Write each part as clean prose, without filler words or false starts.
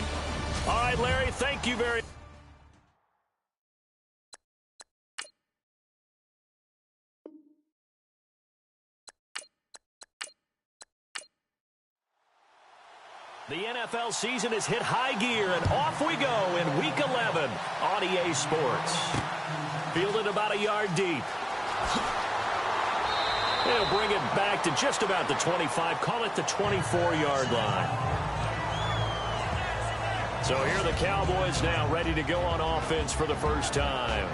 one. All right, Larry, thank you very much. The NFL season has hit high gear, and off we go in Week 11 on EA Sports. Fielded about a yard deep. They'll bring it back to just about the 25, call it the 24-yard line. So here are the Cowboys now ready to go on offense for the first time.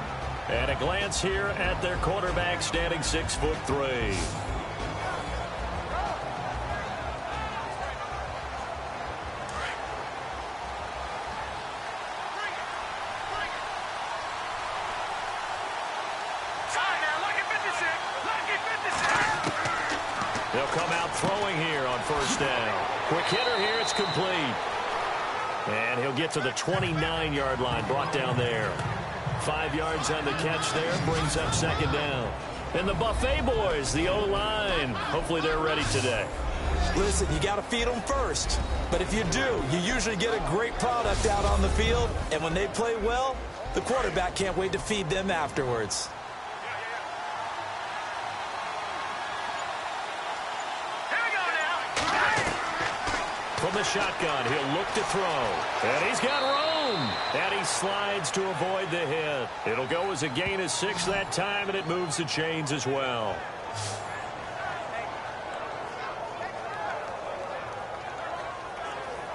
And a glance here at their quarterback standing 6'3". They'll come out throwing here on first down. Quick hitter here, it's complete. And he'll get to the 29-yard line, brought down there. 5 yards on the catch there, brings up second down. And the Buffet boys, the O-line, hopefully they're ready today. Listen, you got to feed them first. But if you do, you usually get a great product out on the field. And when they play well, the quarterback can't wait to feed them afterwards. From the shotgun, he'll look to throw. And he's got room. And he slides to avoid the hit. It'll go as a gain of 6 that time, and it moves the chains as well.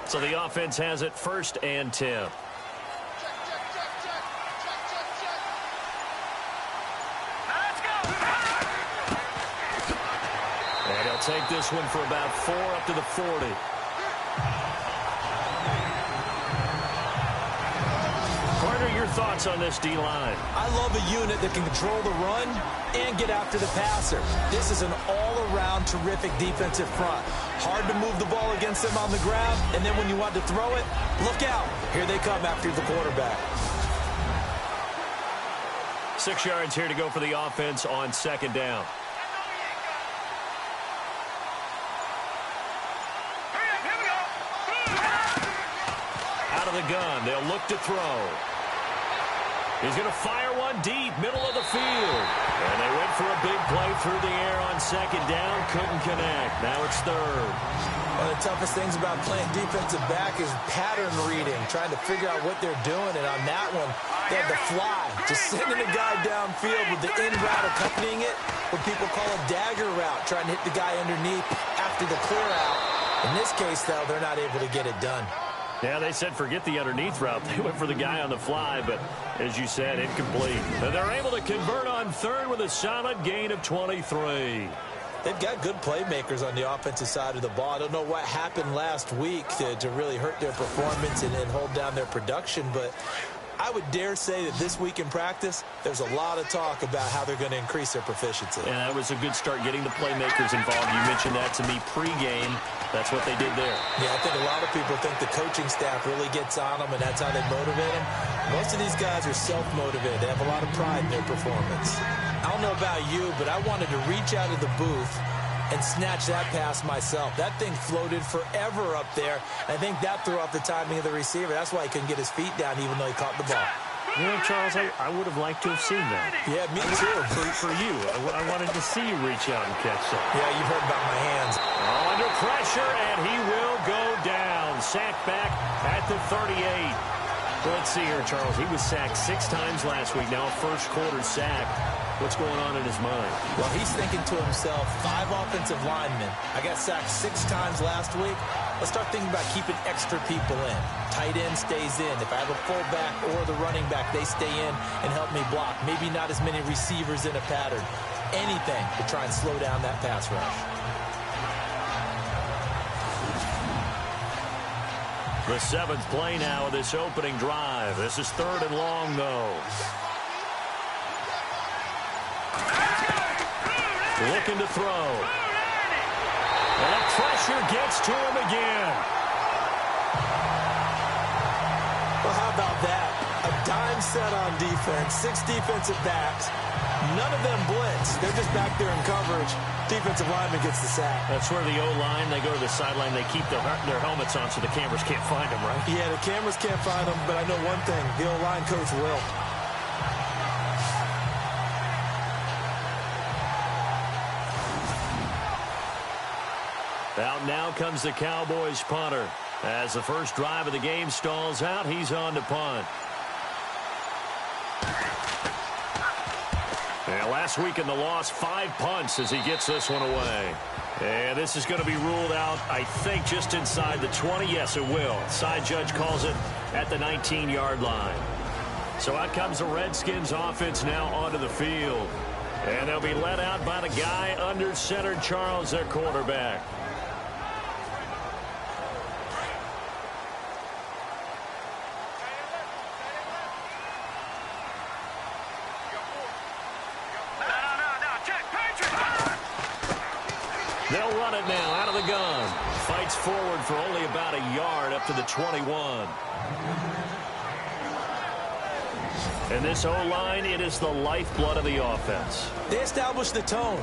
So the offense has it 1st and 10. And he'll take this one for about 4 up to the 40. Carter, your thoughts on this D-line? I love a unit that can control the run and get after the passer. This is an all-around terrific defensive front. Hard to move the ball against them on the grab, and then when you want to throw it, look out. Here they come after the quarterback. 6 yards here to go for the offense on second down. Out of the gun, they'll look to throw. He's going to fire one deep, middle of the field. And they went for a big play through the air on second down. Couldn't connect. Now it's third. One of the toughest things about playing defensive back is pattern reading, trying to figure out what they're doing. And on that one, they had the fly, just sending a guy downfield with the in route accompanying it, what people call a dagger route, trying to hit the guy underneath after the clear out. In this case, though, they're not able to get it done. Yeah, they said forget the underneath route. They went for the guy on the fly, but as you said, incomplete. And they're able to convert on third with a solid gain of 23. They've got good playmakers on the offensive side of the ball. I don't know what happened last week to really hurt their performance and hold down their production, but I would dare say that this week in practice, there's a lot of talk about how they're going to increase their proficiency. Yeah, that was a good start getting the playmakers involved. You mentioned that to me pregame. That's what they did there. Yeah, I think a lot of people think the coaching staff really gets on them, and that's how they motivate them. Most of these guys are self-motivated. They have a lot of pride in their performance. I don't know about you, but I wanted to reach out of the booth and snatch that pass myself. That thing floated forever up there. I think that threw off the timing of the receiver. That's why he couldn't get his feet down even though he caught the ball. You know, Charles, I would have liked to have seen that. Yeah, me too. For you. I wanted to see you reach out and catch that. Yeah, you've heard about my hands. Under pressure, and he will go down. Sacked back at the 38. Well, let's see here, Charles. He was sacked 6 times last week. Now a first quarter sack. What's going on in his mind? Well, he's thinking to himself, 5 offensive linemen. I got sacked 6 times last week. Let's start thinking about keeping extra people in. Tight end stays in. If I have a fullback or the running back, they stay in and help me block. Maybe not as many receivers in a pattern. Anything to try and slow down that pass rush. The 7th play now of this opening drive. This is 3rd and long, though. Looking to throw. And the pressure gets to him again. Well, how about that? A dime set on defense, 6 defensive backs. None of them blitz. They're just back there in coverage. Defensive lineman gets the sack. That's where the O-line, they go to the sideline, they keep their helmets on so the cameras can't find them, right? Yeah, the cameras can't find them, but I know one thing. The O-line coach will. Out now comes the Cowboys punter. As the first drive of the game stalls out, he's on to punt. And last week in the loss, 5 punts as he gets this one away. And this is going to be ruled out, I think, just inside the 20. Yes, it will. Side judge calls it at the 19-yard line. So out comes the Redskins offense now onto the field. And they'll be led out by the guy under center, Charles, their quarterback. They'll run it now out of the gun. Fights forward for only about a yard up to the 21. And this O-line, it is the lifeblood of the offense. They establish the tone.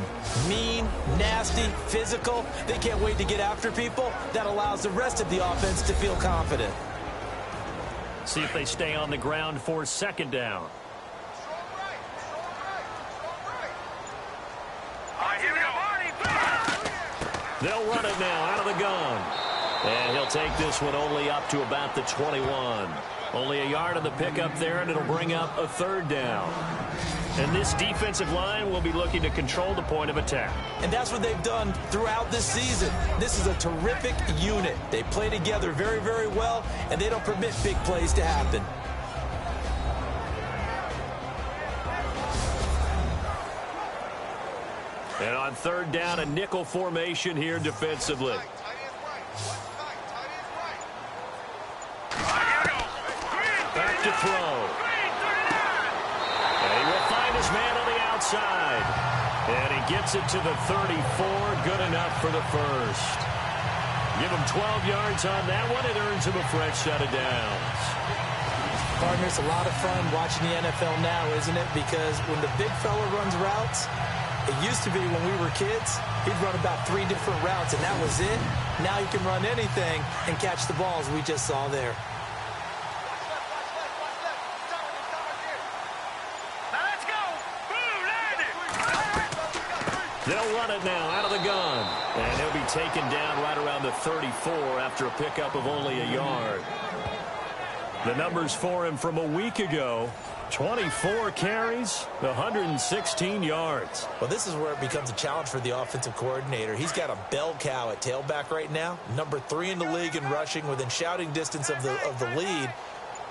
Mean, nasty, physical. They can't wait to get after people. That allows the rest of the offense to feel confident. See if they stay on the ground for second down. They'll run it now out of the gun. And he'll take this one only up to about the 21. Only a yard on the pickup there, and it'll bring up a third down. And this defensive line will be looking to control the point of attack. And that's what they've done throughout this season. This is a terrific unit. They play together very, very well, and they don't permit big plays to happen. And on third down, a nickel formation here defensively. Back to throw. And he will find his man on the outside. And he gets it to the 34. Good enough for the first. Give him 12 yards on that one. It earns him a fresh set of downs. Partner, it's a lot of fun watching the NFL now, isn't it? Because when the big fella runs routes, it used to be when we were kids, he'd run about 3 different routes, and that was it. Now he can run anything and catch the balls we just saw there. They'll run it now out of the gun. And he'll be taken down right around the 34 after a pickup of only a yard. The numbers for him from a week ago: 24 carries, 116 yards. Well, this is where it becomes a challenge for the offensive coordinator. He's got a bell cow at tailback right now, number 3 in the league in rushing, within shouting distance of the lead.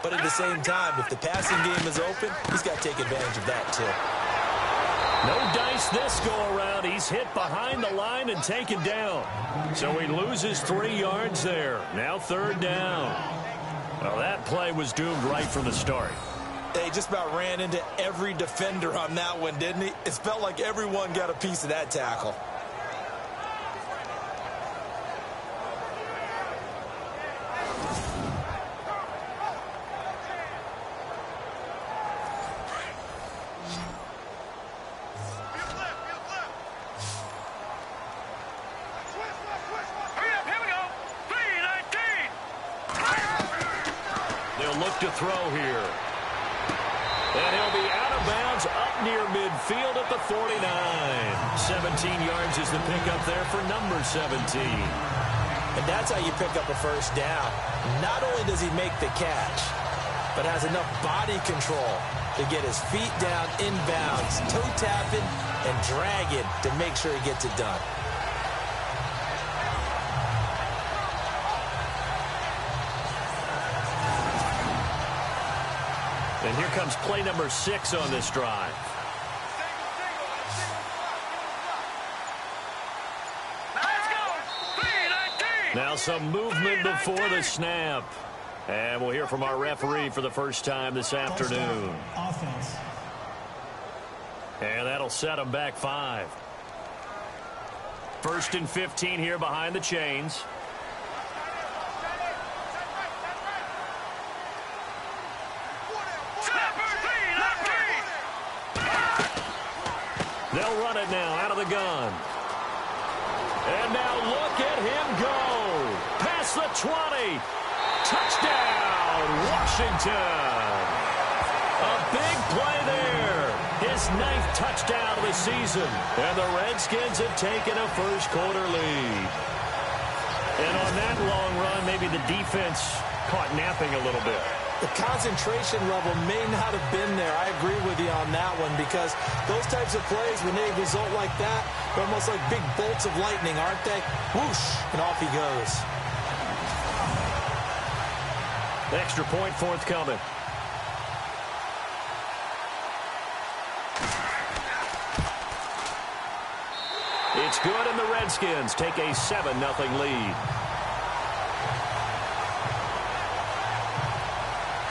But at the same time, if the passing game is open, he's got to take advantage of that too. No dice this go-around. He's hit behind the line and taken down. So he loses 3 yards there. Now third down. Well, that play was doomed right from the start. They just about ran into every defender on that one, didn't he? It felt like everyone got a piece of that tackle. Look to throw here. And he'll be out of bounds up near midfield at the 49. 17 yards is the pickup there for number 17. And that's how you pick up a first down. Not only does he make the catch, but has enough body control to get his feet down inbounds, toe tapping and dragging to make sure he gets it done. And here comes play number 6 on this drive. Now some movement before the snap. And we'll hear from our referee for the first time this afternoon. Offense. And that'll set them back 5. 1st and 15 here behind the chains. run it now out of the gun. And now look at him go. Past the 20. Touchdown, Washington. A big play there. His 9th touchdown of the season. And the Redskins have taken a first-quarter lead. And on that long run, maybe the defense caught napping a little bit. The concentration level may not have been there. I agree with you on that one because those types of plays, when they result like that, they're almost like big bolts of lightning, aren't they? Whoosh, and off he goes. Extra point forthcoming. It's good, and the Redskins take a 7-0 lead.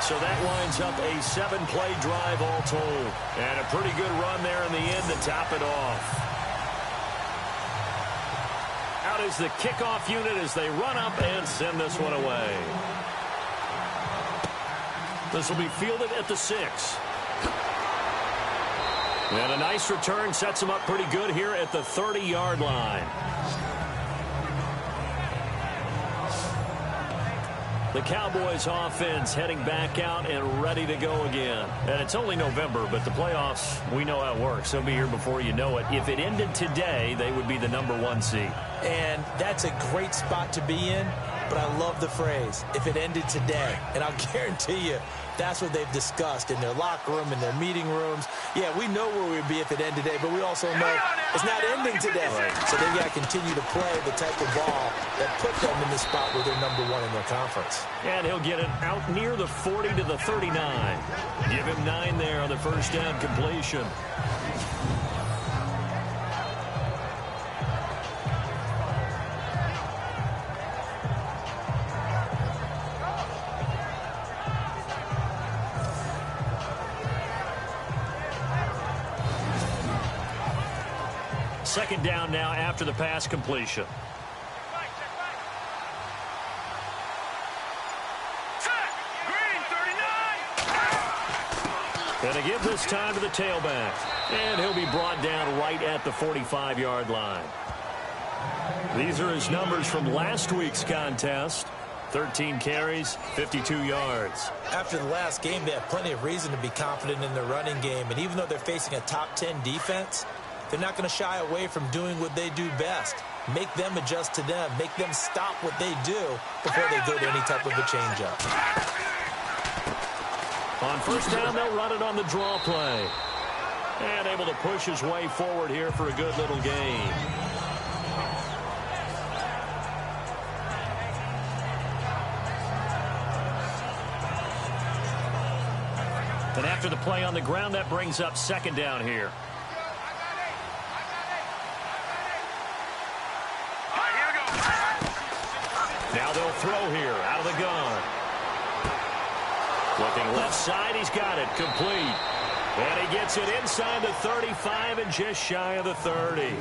So that lines up a 7-play drive all told. And a pretty good run there in the end to top it off. Out is the kickoff unit as they run up and send this one away. This will be fielded at the 6. And a nice return sets them up pretty good here at the 30-yard line. The Cowboys offense heading back out and ready to go again. And it's only November, but the playoffs, we know how it works. They'll be here before you know it. If it ended today, they would be the #1 seed. And that's a great spot to be in, but I love the phrase, if it ended today. And I'll guarantee you, that's what they've discussed in their locker room, in their meeting rooms. Yeah, we know where we'd be if it ended today, but we also know it's not ending today. Right. So they've got to continue to play the type of ball that put them in the spot where they're #1 in their conference. And he'll get it out near the 40 to the 39. Give him 9 there on the first down completion. Second down now after the pass completion. And to give this time to the tailback. And he'll be brought down right at the 45-yard line. These are his numbers from last week's contest. 13 carries, 52 yards. After the last game, they have plenty of reason to be confident in their running game. And even though they're facing a top 10 defense, they're not going to shy away from doing what they do best. Make them adjust to them. Make them stop what they do before they go to any type of a changeup. On first down, they'll run it on the draw play. And able to push his way forward here for a good little gain. And after the play on the ground, that brings up second down here. Now they'll throw here out of the gun. Looking left side, he's got it complete. And he gets it inside the 35 and just shy of the 30.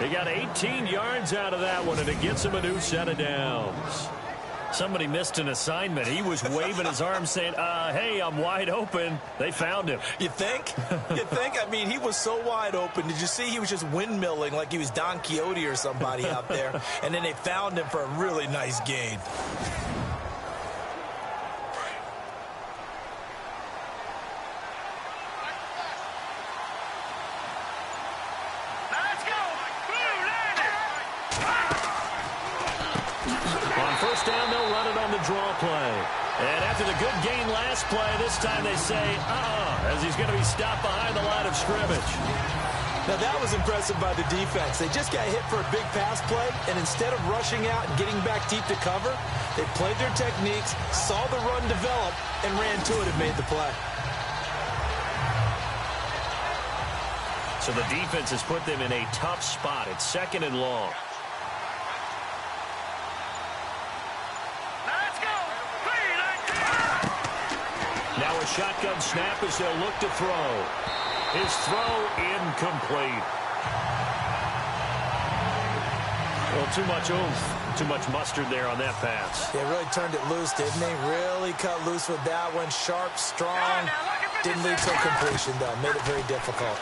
He got 18 yards out of that one, and it gets him a new set of downs. Somebody missed an assignment. He was waving his arms saying, hey, I'm wide open. They found him. You think? You think? I mean, he was so wide open. Did you see he was just windmilling like he was Don Quixote or somebody out there? And then they found him for a really nice gain. First down, they'll run it on the draw play. And after the good gain last play, this time they say, as he's going to be stopped behind the line of scrimmage. Now, that was impressive by the defense. They just got hit for a big pass play, and instead of rushing out and getting back deep to cover, they played their techniques, saw the run develop, and ran to it and made the play. So the defense has put them in a tough spot. It's second and long. Now a shotgun snap as they'll look to throw. His throw incomplete. Well, too much oomph, too much mustard there on that pass. They really turned it loose, didn't they? Really cut loose with that one. Sharp, strong. Didn't lead to a completion, though. Made it very difficult.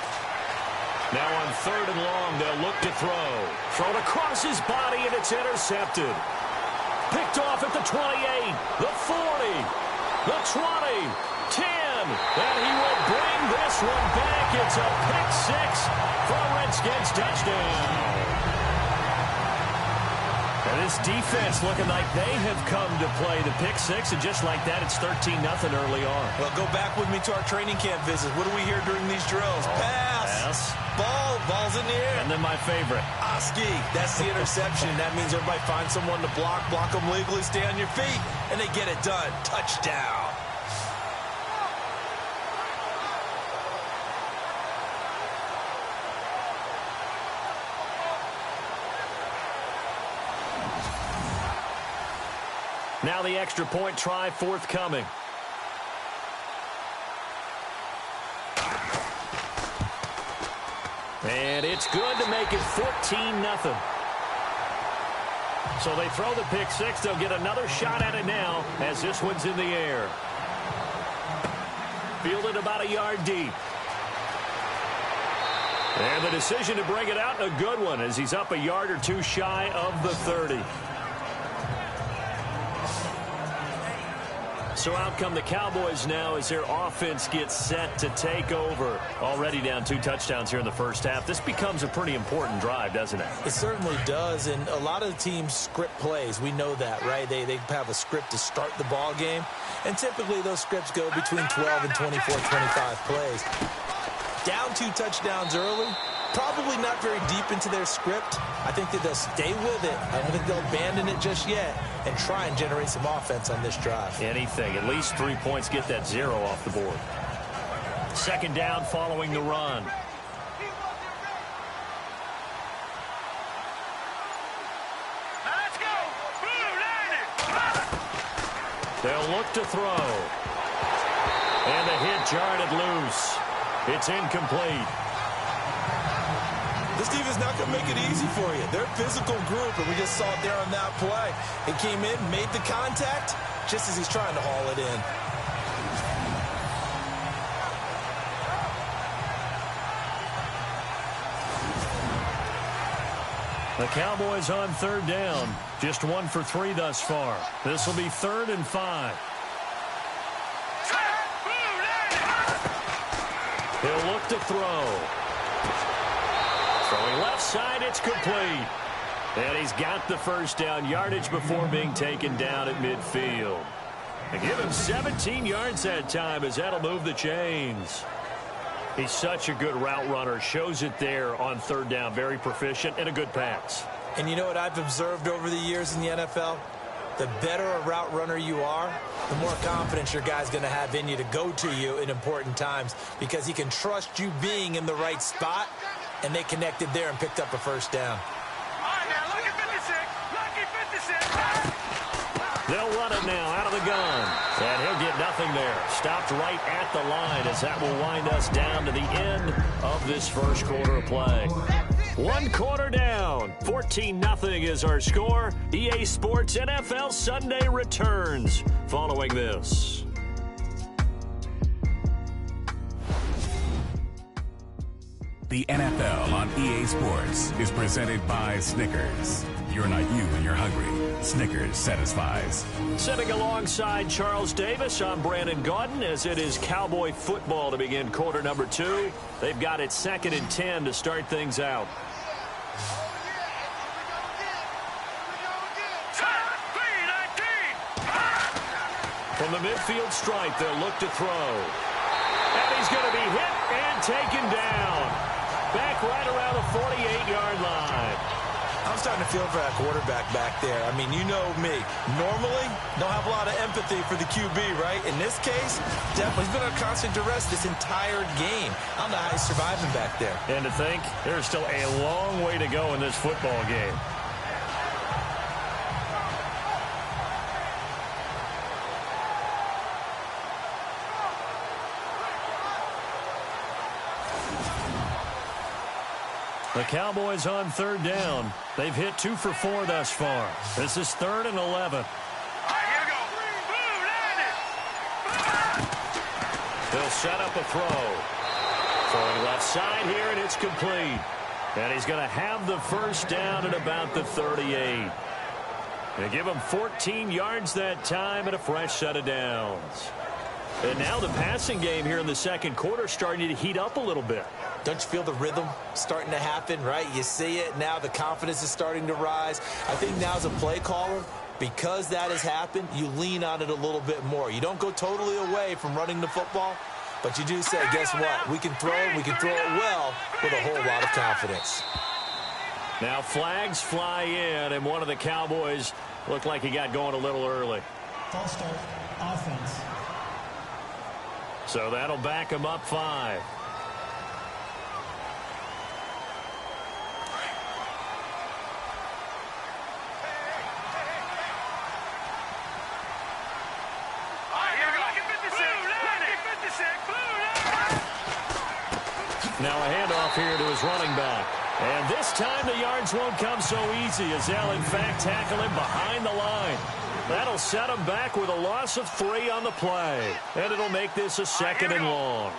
Now on 3rd and long, they'll look to throw. Thrown across his body, and it's intercepted. Picked off at the 28, the 40, the 20, 10, and he will bring this one back. It's a pick six for a Redskins touchdown. And this defense looking like they have come to play the pick six, and just like that, it's 13-0 early on. Well, go back with me to our training camp visits. What do we hear during these drills? Pass. Ball's in the air. And then my favorite. Oski. That's the interception. That means everybody finds someone to block them legally, stay on your feet, and they get it done. Touchdown. Now the extra point try forthcoming. And it's good to make it 14-0. So they throw the pick six. They'll get another shot at it now as this one's in the air. Fielded about a yard deep. And the decision to bring it out, a good one, as he's up a yard or two shy of the 30. So out come the Cowboys now as their offense gets set to take over. Already down 2 touchdowns here in the first half. This becomes a pretty important drive, doesn't it? It certainly does, and a lot of the teams script plays. We know that, right? They have a script to start the ball game, and typically those scripts go between 12 and 24, 25 plays. Down 2 touchdowns early, probably not very deep into their script. I think that they'll stay with it. I don't think they'll abandon it just yet and try and generate some offense on this drive. Anything. At least 3 points, get that 0 off the board. 2nd down following the run. Let's go. They'll look to throw. And the hit jarred it loose. It's incomplete. This defense not going to make it easy for you. They're a physical group, and we just saw it there on that play. He came in, made the contact, just as he's trying to haul it in. The Cowboys on 3rd down. Just 1 for 3 thus far. This will be 3rd and 5. He'll look to throw. Throwing left side, it's complete. And he's got the first down, yardage before being taken down at midfield. They give him 17 yards that time as that'll move the chains. He's such a good route runner. Shows it there on 3rd down. Very proficient and a good pass. And you know what I've observed over the years in the NFL? The better a route runner you are, the more confidence your guy's going to have in you to go to you in important times because he can trust you being in the right spot, and they connected there and picked up a first down. All right, now, lucky 56. Lucky 56. They'll run it now out of the gun. And he'll get nothing there. Stopped right at the line as that will wind us down to the end of this first quarter of play. 1 quarter down. 14-0 is our score. EA Sports NFL Sunday returns following this. The NFL on EA Sports is presented by Snickers. You're not you when you're hungry. Snickers satisfies. Sitting alongside Charles Davis, I'm Brandon Gaudin as it is Cowboy football to begin quarter number 2. They've got it 2nd and 10 to start things out. From the midfield stripe, they'll look to throw. And he's going to be hit and taken down. Back right around the 48-yard line. I'm starting to feel for that quarterback back there. I mean, you know me. Normally, don't have a lot of empathy for the QB, right? In this case, definitely he's been under constant duress this entire game. I don't know how he's surviving back there. And to think, there's still a long way to go in this football game. The Cowboys on 3rd down. They've hit 2 for 4 thus far. This is 3rd and 11. All right, here we go. Boom, landed. They'll set up a throw. Throwing left side here, and it's complete. And he's going to have the first down at about the 38. They give him 14 yards that time and a fresh set of downs. And now the passing game here in the second quarter starting to heat up a little bit. Don't you feel the rhythm starting to happen, right? You see it now. The confidence is starting to rise. I think now as a play caller, because that has happened, you lean on it a little bit more. You don't go totally away from running the football, but you do say, guess what? We can throw it. We can throw it well with a whole lot of confidence. Now flags fly in, and one of the Cowboys looked like he got going a little early. False start, offense. So that'll back him up 5. Now a handoff here to his running back. And this time the yards won't come so easy as they'll in fact tackle him behind the line. That'll set him back with a loss of 3 on the play. And it'll make this a 2nd and long.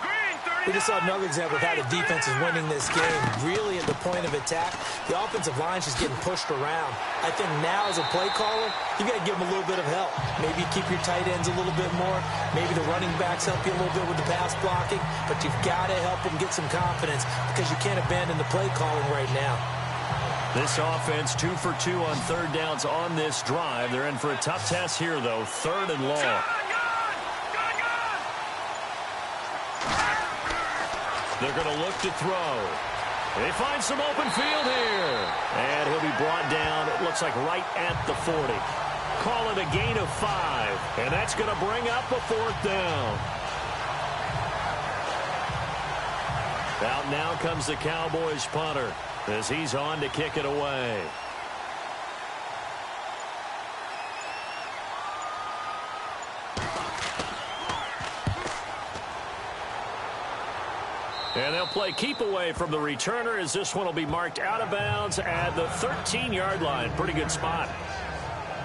We just saw another example of how the defense is winning this game. Really at the point of attack, the offensive line's just getting pushed around. I think now as a play caller, you got to give them a little bit of help. Maybe keep your tight ends a little bit more. Maybe the running backs help you a little bit with the pass blocking. But you've got to help them get some confidence because you can't abandon the play calling right now. This offense 2 for 2 on third downs on this drive. They're in for a tough test here, though. 3rd and long. They're going to look to throw. They find some open field here. And he'll be brought down, it looks like right at the 40. Call it a gain of 5. And that's going to bring up a 4th down. Out now comes the Cowboys punter as he's on to kick it away. And they'll play keep away from the returner as this one will be marked out of bounds at the 13-yard line. Pretty good spot.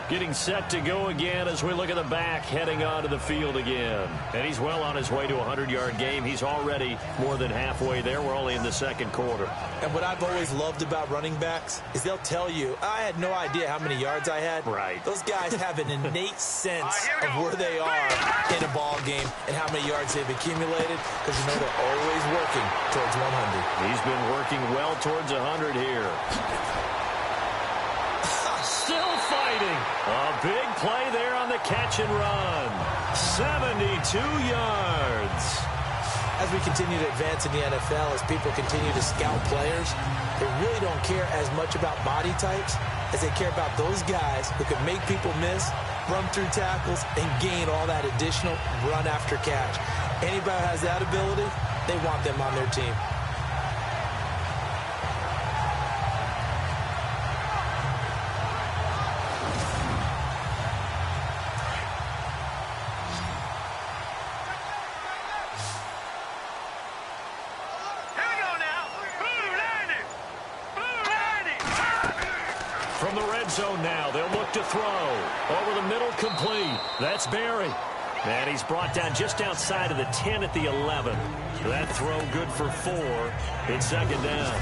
Getting set to go again as we look at the back heading onto the field again. And he's well on his way to a 100-yard game. He's already more than halfway there. We're only in the second quarter. And what I've always loved about running backs is they'll tell you, I had no idea how many yards I had. Right. Those guys have an innate sense of where they are in a ball game and how many yards they've accumulated because you know they're always working towards 100. He's been working well towards 100 here. Still fighting. A big play there on the catch and run. 72 yards. As we continue to advance in the NFL, as people continue to scout players, they really don't care as much about body types as they care about those guys who can make people miss, run through tackles, and gain all that additional run after catch. Anybody who has that ability, they want them on their team. From the red zone now, they'll look to throw. Over the middle, complete. That's Barry. And he's brought down just outside of the 10 at the 11. That throw good for 4. It's 2nd down.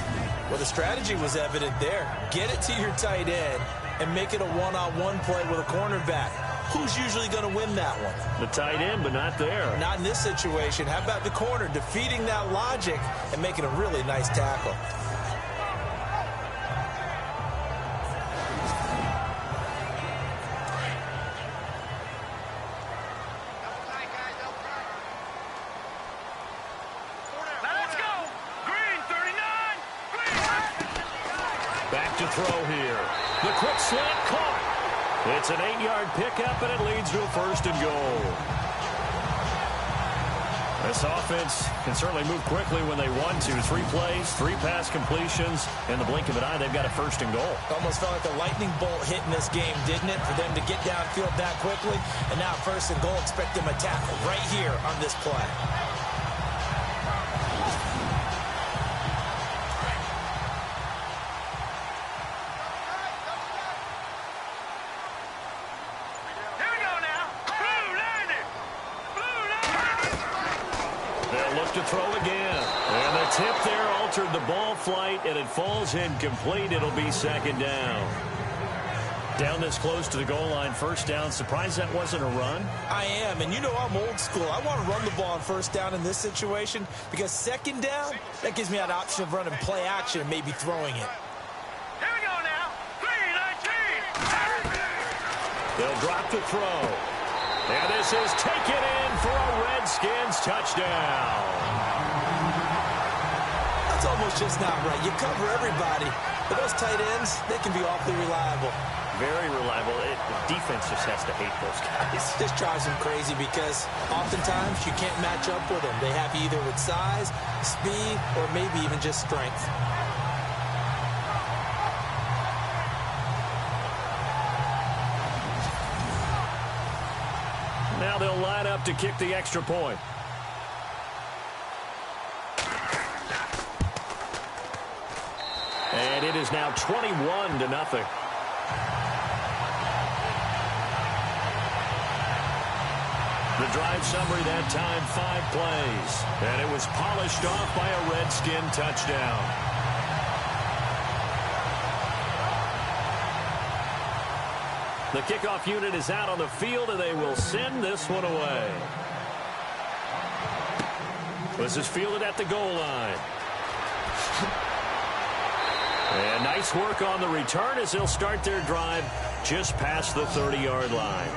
Well, the strategy was evident there. Get it to your tight end and make it a one-on-one play with a cornerback. Who's usually going to win that one? The tight end, but not there. Not in this situation. How about the corner defeating that logic and making a really nice tackle? Back to throw here. The quick slant caught. It's an 8-yard pickup, and it leads to a 1st and goal. This offense can certainly move quickly when they want to. 3 plays, 3 pass completions. In the blink of an eye, they've got a 1st and goal. Almost felt like a lightning bolt hit in this game, didn't it? For them to get downfield that quickly. And now 1st and goal, expect them to tackle right here on this play. to throw again. And the tip there altered the ball flight, and it falls incomplete. It'll be second down. Down this close to the goal line, first down. Surprised that wasn't a run? I am, and you know I'm old school. I want to run the ball on first down in this situation because second down, that gives me an option of running play action and maybe throwing it. Here we go now. 3-19. They'll drop to throw. And this is taken in for a Redskins touchdown. That's almost just not right. You cover everybody, but those tight ends, they can be awfully reliable. Very reliable. The defense just has to hate those guys. This drives them crazy because oftentimes you can't match up with them. They have you either with size, speed, or maybe even just strength. Now they'll line up to kick the extra point. And it is now 21-0. The drive summary that time, 5 plays. And it was polished off by a Redskin touchdown. The kickoff unit is out on the field, and they will send this one away. This is fielded at the goal line. And nice work on the return as they'll start their drive just past the 30-yard line.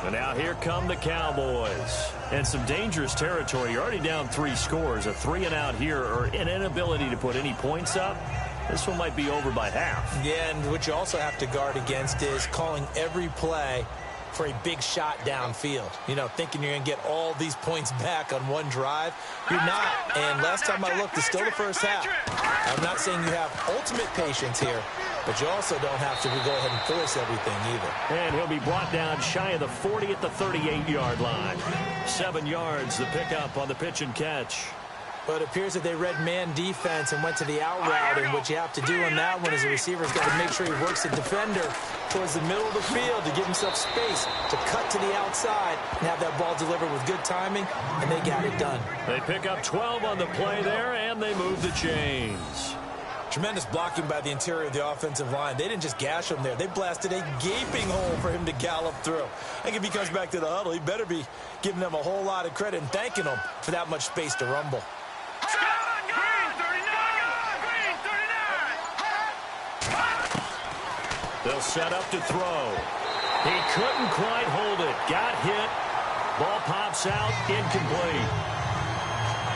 And now here come the Cowboys. And some dangerous territory. You're already down 3 scores. A 3-and-out here, or an inability to put any points up. This one might be over by half. Yeah, and what you also have to guard against is calling every play for a big shot downfield. You know, thinking you're going to get all these points back on one drive. You're not. And last time I looked, it's still the first half. I'm not saying you have ultimate patience here, but you also don't have to go ahead and force everything either. And he'll be brought down shy of the 40 at the 38-yard line. 7 yards, the pickup on the pitch and catch. But it appears that they read man defense and went to the out route, and what you have to do on that one is the receiver's got to make sure he works the defender towards the middle of the field to give himself space to cut to the outside and have that ball delivered with good timing, and they got it done. They pick up 12 on the play there, and they move the chains. Tremendous blocking by the interior of the offensive line. They didn't just gash him there. They blasted a gaping hole for him to gallop through. I think if he comes back to the huddle, he better be giving them a whole lot of credit and thanking them for that much space to rumble. They'll set up to throw. He couldn't quite hold it. Got hit. Ball pops out. Incomplete.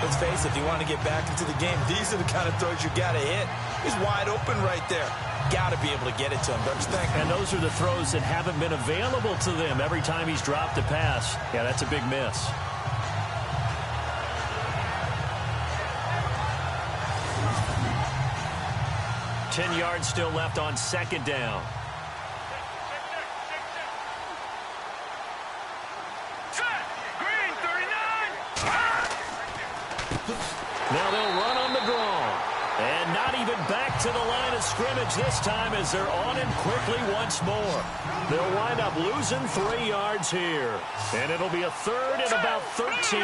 Let's face it, if you want to get back into the game, these are the kind of throws you got to hit. He's wide open right there. Got to be able to get it to him, don't you think? And those are the throws that haven't been available to them every time he's dropped a pass. Yeah, that's a big miss. Ten yards still left on second down. Now they'll run on the draw. And not even back to the line of scrimmage this time as they're on him quickly once more. They'll wind up losing 3 yards here. And it'll be a third and about 13.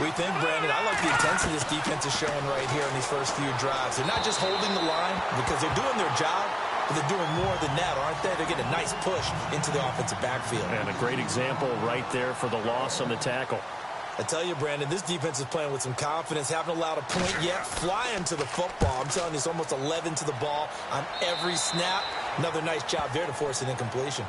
We think, Brandon, I like the intensity this defense is showing right here in these first few drives. They're not just holding the line because they're doing their job, but they're doing more than that, aren't they? They're getting a nice push into the offensive backfield. And a great example right there for the loss on the tackle. I tell you, Brandon, this defense is playing with some confidence. Haven't allowed a point yet. Flying to the football. I'm telling you, it's almost 11 to the ball on every snap. Another nice job there to force an incompletion.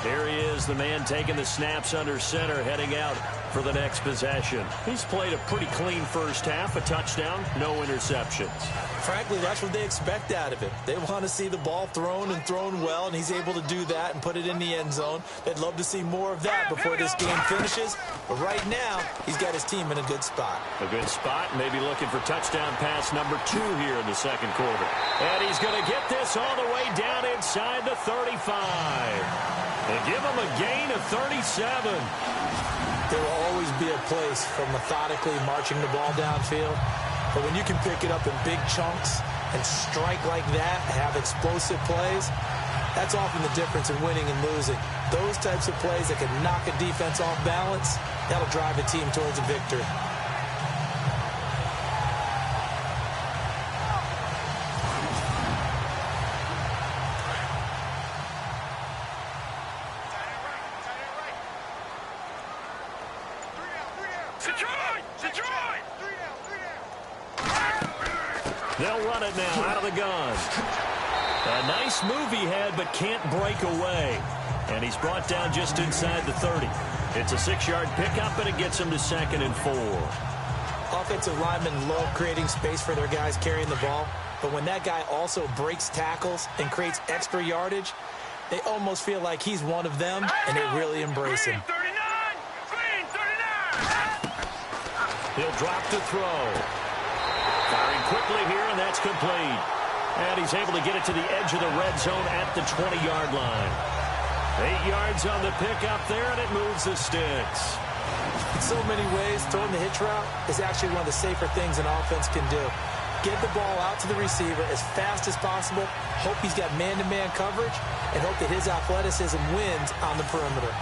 Here he is, the man taking the snaps under center, heading out for the next possession. He's played a pretty clean first half, a touchdown, no interceptions. Frankly, that's what they expect out of him. They want to see the ball thrown and thrown well, and he's able to do that and put it in the end zone. They'd love to see more of that before this game finishes. But right now, he's got his team in a good spot. A good spot, maybe looking for touchdown pass number 2 here in the second quarter. And he's going to get this all the way down inside the 35. And give him a gain of 37. There will always be a place for methodically marching the ball downfield. But when you can pick it up in big chunks and strike like that, have explosive plays, That's often the difference in winning and losing. Those types of plays that can knock a defense off balance, that'll drive a team towards a victory. They'll run it now out of the gun. A nice move he had, but can't break away. And he's brought down just inside the 30. It's a 6-yard pickup, and it gets him to 2nd and 4. Offensive linemen love creating space for their guys carrying the ball, but when that guy also breaks tackles and creates extra yardage, they almost feel like he's one of them, and they really embrace him. He'll drop to throw. Firing quickly here, and that's complete. And he's able to get it to the edge of the red zone at the 20-yard line. 8 yards on the pickup there, and it moves the sticks. In so many ways, throwing the hitch route is actually one of the safer things an offense can do. Get the ball out to the receiver as fast as possible, hope he's got man-to-man coverage, and hope that his athleticism wins on the perimeter.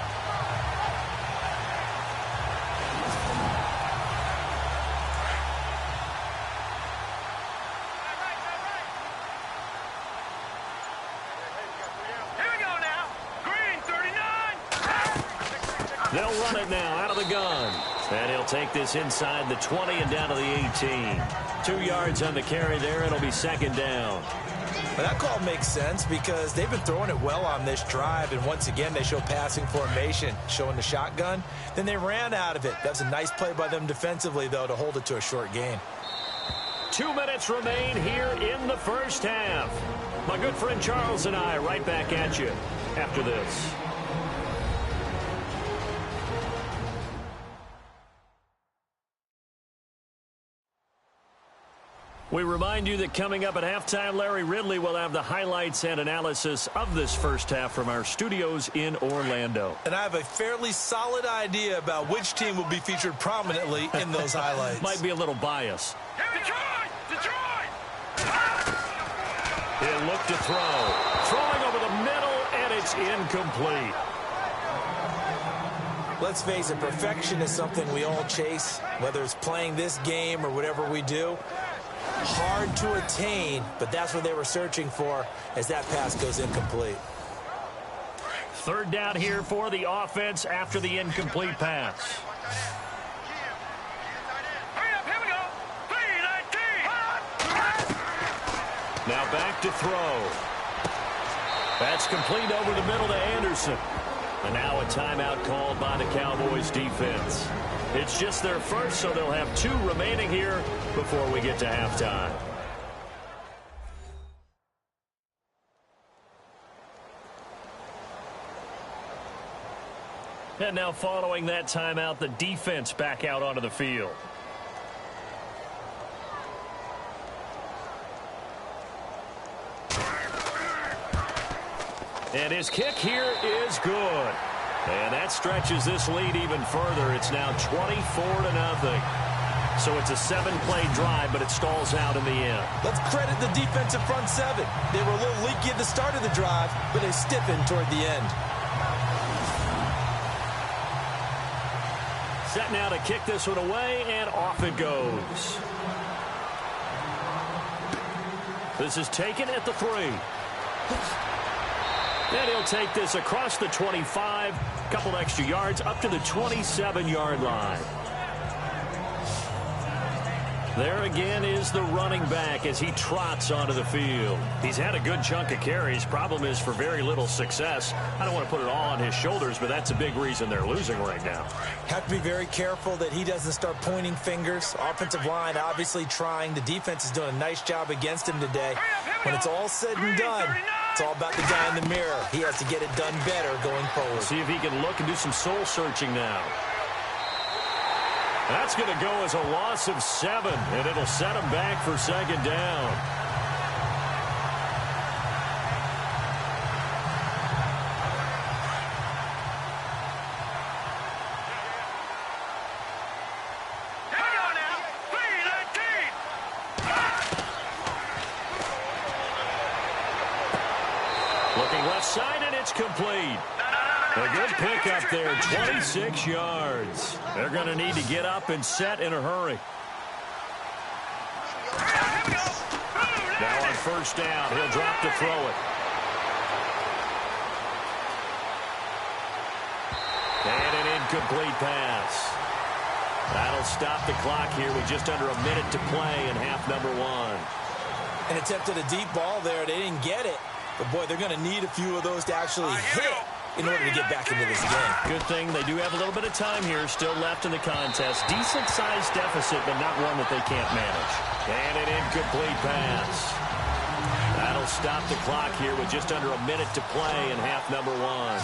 They'll run it now out of the gun. And he'll take this inside the 20 and down to the 18. 2 yards on the carry there. It'll be 2nd down. Well, that call makes sense because they've been throwing it well on this drive, and once again they show passing formation, showing the shotgun. Then they ran out of it. That was a nice play by them defensively, though, to hold it to a short gain. 2 minutes remain here in the first half. My good friend Charles and I right back at you after this. We remind you that coming up at halftime, Larry Ridley will have the highlights and analysis of this first half from our studios in Orlando. And I have a fairly solid idea about which team will be featured prominently in those highlights. Might be a little bias. Detroit! He'll look to throw. Throwing over the middle, and it's incomplete. Let's face it, perfection is something we all chase, whether it's playing this game or whatever we do. Hard to attain, but that's what they were searching for as that pass goes incomplete. 3rd down here for the offense after the incomplete pass. Here we go. 3-19. Now back to throw. That's complete over the middle to Anderson. And now a timeout called by the Cowboys defense. It's just their first, so they'll have 2 remaining here before we get to halftime. And now following that timeout, the defense back out onto the field. And his kick here is good. And that stretches this lead even further. It's now 24-0. So it's a 7-play drive, but it stalls out in the end. Let's credit the defensive front 7. They were a little leaky at the start of the drive, but they stiffened toward the end. Set now to kick this one away, and off it goes. This is taken at the 3. And he'll take this across the 25, couple extra yards up to the 27-yard line. There again is the running back as he trots onto the field. He's had a good chunk of carries. Problem is for very little success. I don't want to put it all on his shoulders, but that's a big reason they're losing right now. Have to be very careful that he doesn't start pointing fingers. Offensive line obviously trying. The defense is doing a nice job against him today. When it's all said and done, it's all about the guy in the mirror. He has to get it done better going forward. See if he can look and do some soul searching now. That's going to go as a loss of 7, and it'll set him back for 2nd down. Hang on now. 3-19. Looking left It's complete. A good pickup there, 26 yards. They're going to need to get up and set in a hurry. Now on first down, he'll drop to throw it. And an incomplete pass. That'll stop the clock here with just under a minute to play in half number one. And attempted a deep ball there. They didn't get it. But, boy, they're going to need a few of those to actually hit in order to get back into this game. Good thing they do have a little bit of time here still left in the contest. Decent-sized deficit, but not one that they can't manage. And an incomplete pass. That'll stop the clock here with just under a minute to play in half number one.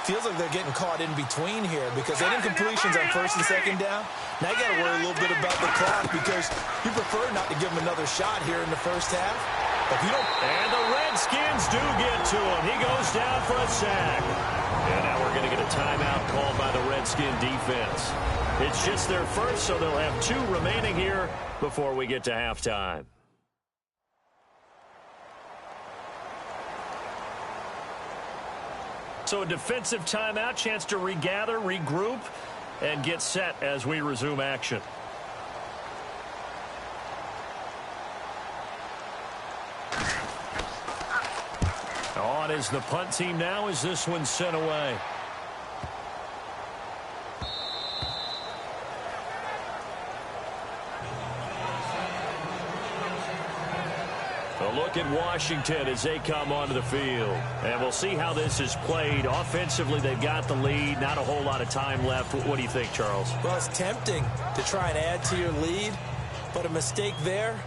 Feels like they're getting caught in between here because they did incompletions on first and second down. Now you got to worry a little bit about the clock because you prefer not to give them another shot here in the first half. If you don't... And the Redskins do get to him. He goes down for a sack. And now we're going to get a timeout called by the Redskin defense. It's just their first, so they'll have 2 remaining here before we get to halftime. So a defensive timeout, chance to regather, regroup, and get set as we resume action. On is the punt team now as this one's sent away. A look at Washington as they come onto the field. And we'll see how this is played. Offensively, they've got the lead. Not a whole lot of time left. What do you think, Charles? Well, it's tempting to try and add to your lead, but a mistake there,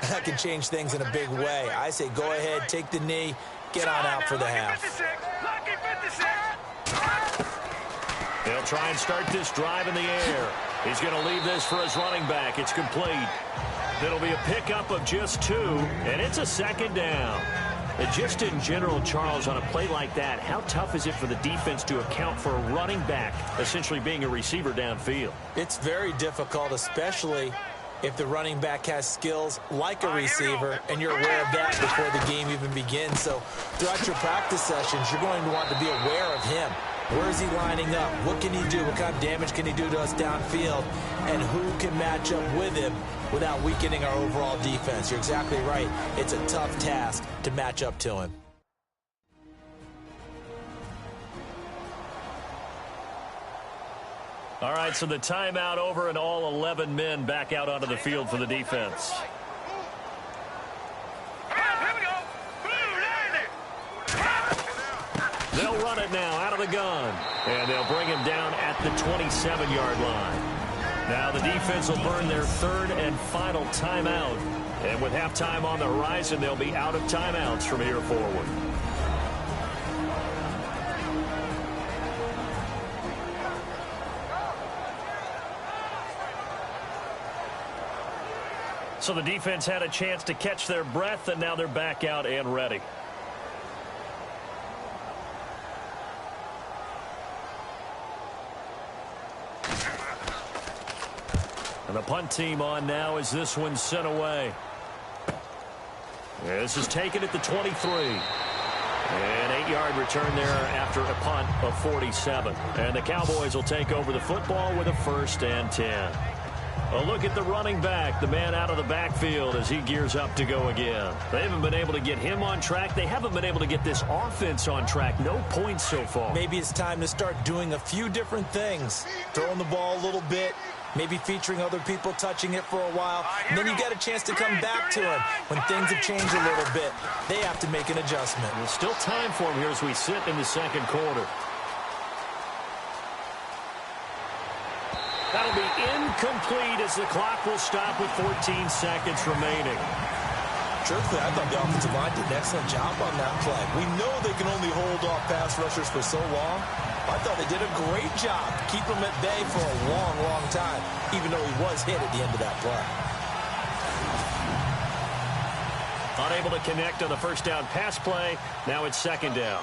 that can change things in a big way. I say go ahead, take the knee, get on out for the half. They'll try and start this drive in the air. He's going to leave this for his running back. It's complete. It'll be a pickup of just 2, and it's a second down. And just in general, Charles, on a play like that, how tough is it for the defense to account for a running back essentially being a receiver downfield? It's very difficult, especially if the running back has skills like a receiver, and you're aware of that before the game even begins. So throughout your practice sessions, you're going to want to be aware of him. Where is he lining up? What can he do? What kind of damage can he do to us downfield? And who can match up with him without weakening our overall defense? You're exactly right. It's a tough task to match up to him. All right, so the timeout over and all 11 men back out onto the field for the defense. They'll run it now out of the gun. And they'll bring him down at the 27-yard line. Now the defense will burn their 3rd and final timeout. And with halftime on the horizon, they'll be out of timeouts from here forward. So the defense had a chance to catch their breath, and now they're back out and ready. And the punt team on now as this one's sent away. This is taken at the 23. An 8-yard return there after a punt of 47. And the Cowboys will take over the football with a 1st and 10. A look at the running back, the man out of the backfield as he gears up to go again. They haven't been able to get him on track. They haven't been able to get this offense on track. No points so far. Maybe it's time to start doing a few different things. Throwing the ball a little bit, maybe featuring other people touching it for a while, and then you get a chance to come back to him. When things have changed a little bit, they have to make an adjustment. There's still time for him here as we sit in the second quarter. That'll be incomplete as the clock will stop with 14 seconds remaining. Truthfully, I thought the offensive line did an excellent job on that play. We know they can only hold off pass rushers for so long. I thought they did a great job to keep him at bay for a long, long time, even though he was hit at the end of that play. Unable to connect on the first down pass play. Now it's second down.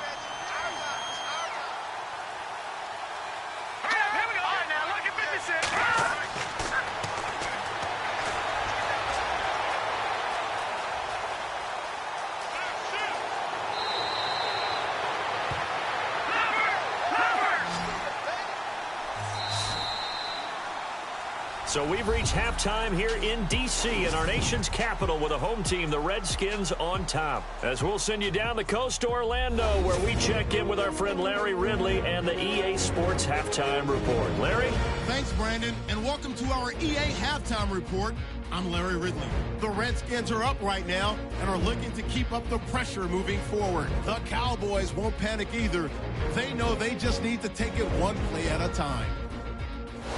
So we've reached halftime here in D.C. in our nation's capital with a home team, the Redskins, on top. As we'll send you down the coast to Orlando, where we check in with our friend Larry Ridley and the EA Sports Halftime Report. Larry? Thanks, Brandon, and welcome to our EA Halftime Report. I'm Larry Ridley. The Redskins are up right now and are looking to keep up the pressure moving forward. The Cowboys won't panic either. They know they just need to take it one play at a time.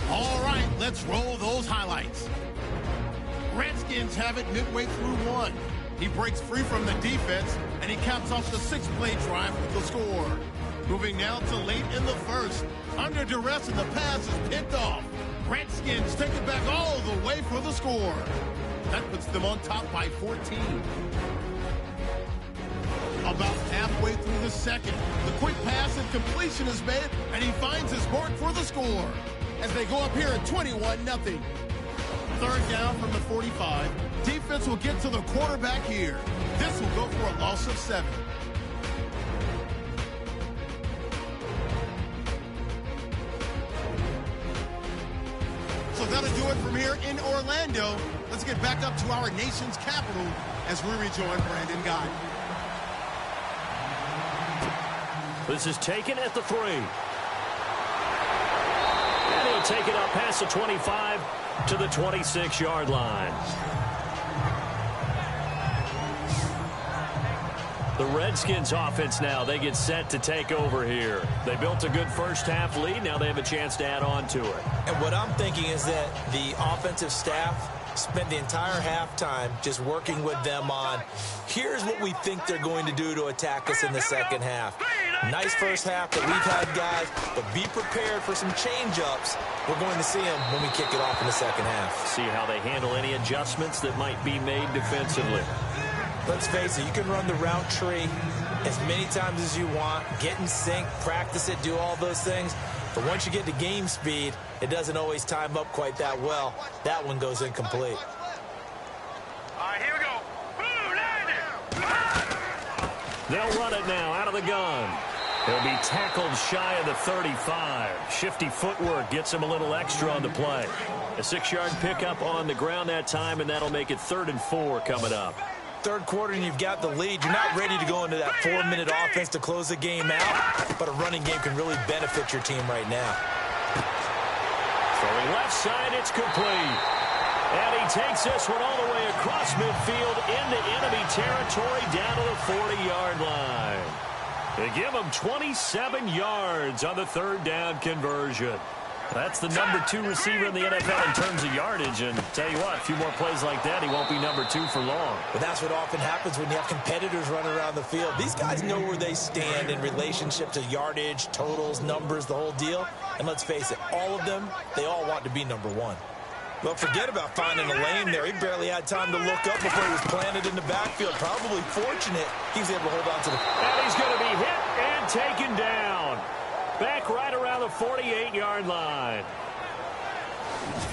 All right, let's roll those highlights. Redskins have it midway through one. He breaks free from the defense, and he caps off the 6-play drive with the score. Moving now to late in the first. Under duress, and the pass is picked off. Redskins take it back all the way for the score. That puts them on top by 14. About halfway through the second, the quick pass and completion is made, and he finds his mark for the score. As they go up here at 21-0. Third down from the 45. Defense will get to the quarterback here. This will go for a loss of 7. So that'll do it from here in Orlando. Let's get back up to our nation's capital as we rejoin Brandon Guy. This is taken at the 3. And he'll take it up past the 25 to the 26-yard line. The Redskins offense now, they get set to take over here. They built a good first-half lead. Now they have a chance to add on to it. And what I'm thinking is that the offensive staff spent the entire halftime just working with them on, here's what we think they're going to do to attack us in the second half. Nice first half that we've had, guys, but be prepared for some change-ups. We're going to see them when we kick it off in the second half. See how they handle any adjustments that might be made defensively. Let's face it, you can run the route tree as many times as you want, get in sync, practice it, do all those things. But once you get to game speed, it doesn't always time up quite that well. That one goes incomplete. All right, here we go. They'll run it now out of the gun. He'll be tackled shy of the 35. Shifty footwork gets him a little extra on the play. A 6-yard pickup on the ground that time, and that'll make it 3rd and 4 coming up. Third quarter and you've got the lead. You're not ready to go into that 4-minute offense to close the game out, but a running game can really benefit your team right now. Throwing left side, it's complete. And he takes this one all the way across midfield into enemy territory down to the 40-yard line. They give him 27 yards on the 3rd down conversion. That's the number 2 receiver in the NFL in terms of yardage. And tell you what, a few more plays like that, he won't be number 2 for long. But that's what often happens when you have competitors running around the field. These guys know where they stand in relationship to yardage, totals, numbers, the whole deal. And let's face it, all of them, they all want to be number 1. Well, forget about finding a lane there. He barely had time to look up before he was planted in the backfield. Probably fortunate he was able to hold on to the... And he's going to be hit and taken down. Back right around the 48-yard line.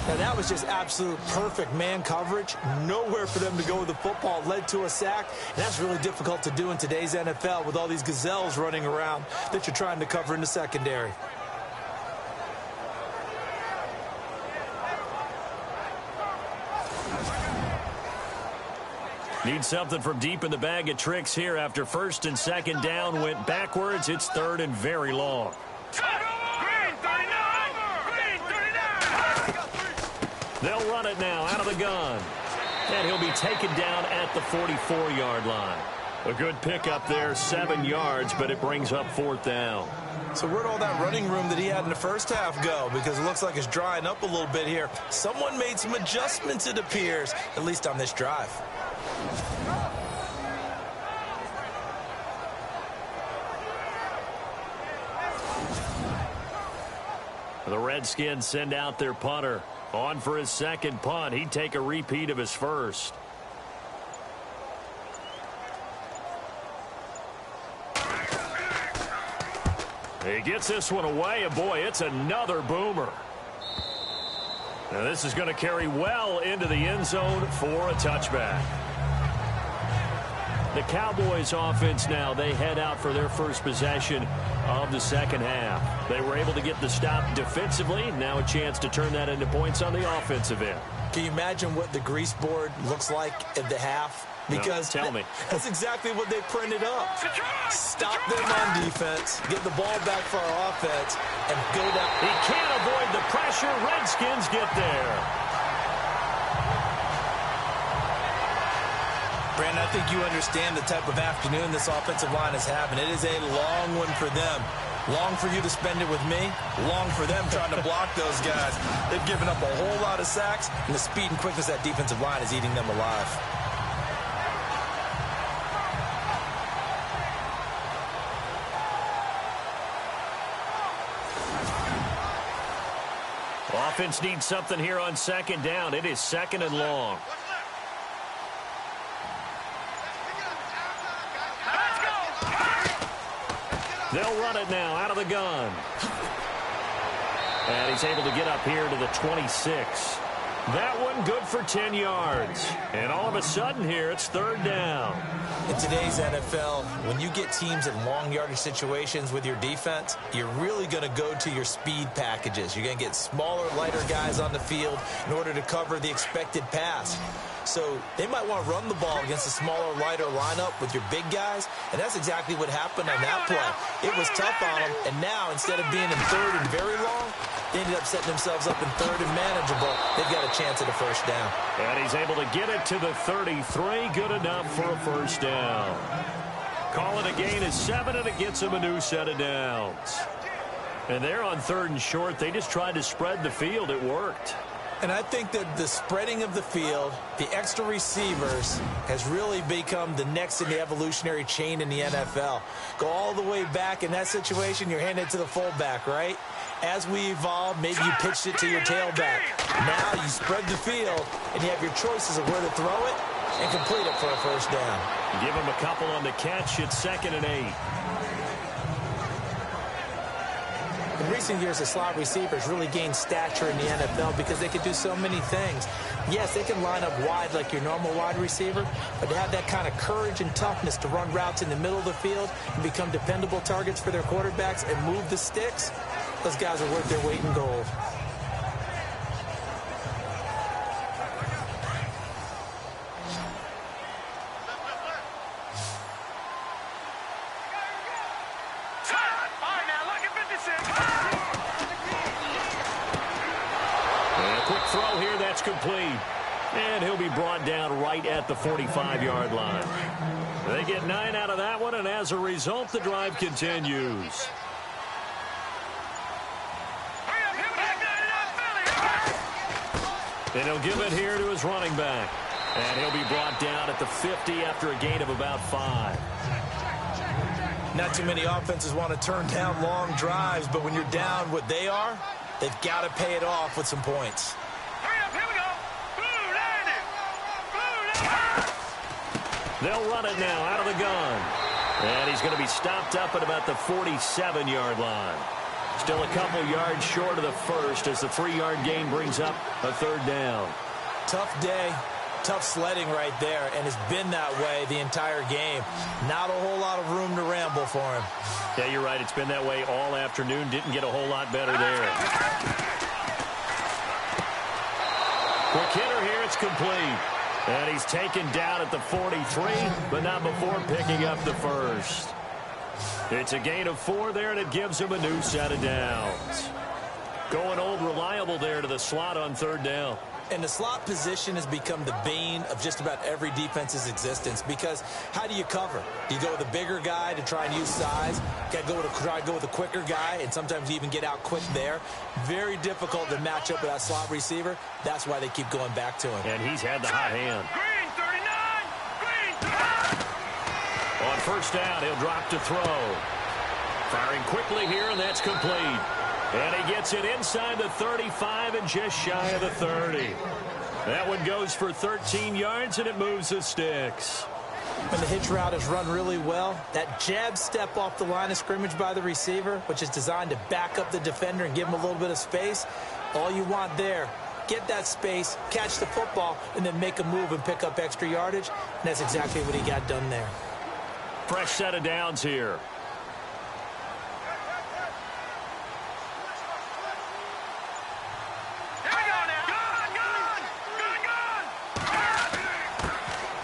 Now, that was just absolute perfect man coverage. Nowhere for them to go with the football. Led to a sack. And that's really difficult to do in today's NFL with all these gazelles running around that you're trying to cover in the secondary. Need something from deep in the bag of tricks here after 1st and 2nd down went backwards. It's 3rd and very long. Green 39! Green 39! They'll run it now out of the gun. And he'll be taken down at the 44-yard line. A good pickup there, 7 yards, but it brings up 4th down. So where'd all that running room that he had in the first half go? Because it looks like it's drying up a little bit here. Someone made some adjustments, it appears, at least on this drive. The Redskins send out their punter. On for his 2nd punt. He'd take a repeat of his first. He gets this one away, and boy, it's another boomer. Now this is going to carry well into the end zone for a touchback. The Cowboys offense now, they head out for their first possession of the second half. They were able to get the stop defensively. Now a chance to turn that into points on the offensive end. Can you imagine what the grease board looks like at the half? Because no, tell me. That's exactly what they printed up. Stop them on defense, get the ball back for our offense, and go down. He can't avoid the pressure. Redskins get there. Brandon, I think you understand the type of afternoon this offensive line is having. It is a long one for them. Long for you to spend it with me. Long for them trying to block those guys. They've given up a whole lot of sacks, and the speed and quickness of that defensive line is eating them alive. Offense needs something here on second down. It is second and long. They'll run it now out of the gun. And he's able to get up here to the 26. That one good for 10 yards. And all of a sudden here, it's third down. In today's NFL, when you get teams in long yardage situations with your defense, you're really going to go to your speed packages. You're going to get smaller, lighter guys on the field in order to cover the expected pass. So they might want to run the ball against a smaller, lighter lineup with your big guys, and that's exactly what happened on that play. It was tough on them, and now instead of being in third and very long, they ended up setting themselves up in third and manageable. They've got a chance at a first down. And he's able to get it to the 33. Good enough for a first down. Call it a gain of 7, and it gets him a new set of downs. And they're on third and short. They just tried to spread the field. It worked. And I think that the spreading of the field, the extra receivers, has really become the next in the evolutionary chain in the NFL. Go all the way back in that situation, you're handed to the fullback, right? As we evolve, maybe you pitched it to your tailback. Now you spread the field, and you have your choices of where to throw it and complete it for a first down. Give him a couple on the catch. It's 2nd and 8. In recent years, the slot receivers really gained stature in the NFL because they could do so many things. Yes, they can line up wide like your normal wide receiver, but to have that kind of courage and toughness to run routes in the middle of the field and become dependable targets for their quarterbacks and move the sticks, those guys are worth their weight in gold. Throw here, that's complete. And he'll be brought down right at the 45-yard line. They get 9 out of that one, and as a result, the drive continues. And he'll give it here to his running back. And he'll be brought down at the 50 after a gain of about 5. Not too many offenses want to turn down long drives, but when you're down what they are, they've got to pay it off with some points. They'll run it now out of the gun. And he's going to be stopped up at about the 47-yard line. Still a couple yards short of the first as the 3-yard gain brings up a third down. Tough day, tough sledding right there, and it's been that way the entire game. Not a whole lot of room to ramble for him. Yeah, you're right. It's been that way all afternoon. Didn't get a whole lot better there. Quick hitter here. It's complete. And he's taken down at the 43, but not before picking up the first. It's a gain of 4 there, and it gives him a new set of downs. Going old reliable there to the slot on third down. And the slot position has become the bane of just about every defense's existence because how do you cover? Do you go with a bigger guy to try and use size? Got to try to go with a quicker guy, and sometimes you even get out quick there. Very difficult to match up with that slot receiver. That's why they keep going back to him. And he's had the hot hand. Green 39! Green! On first down, he'll drop to throw. Firing quickly here, and that's complete. And he gets it inside the 35 and just shy of the 30. That one goes for 13 yards, and it moves the sticks. When the hitch route is run really well, that jab step off the line of scrimmage by the receiver, which is designed to back up the defender and give him a little bit of space, all you want there get that space, catch the football, and then make a move and pick up extra yardage. And that's exactly what he got done there. Fresh set of downs here.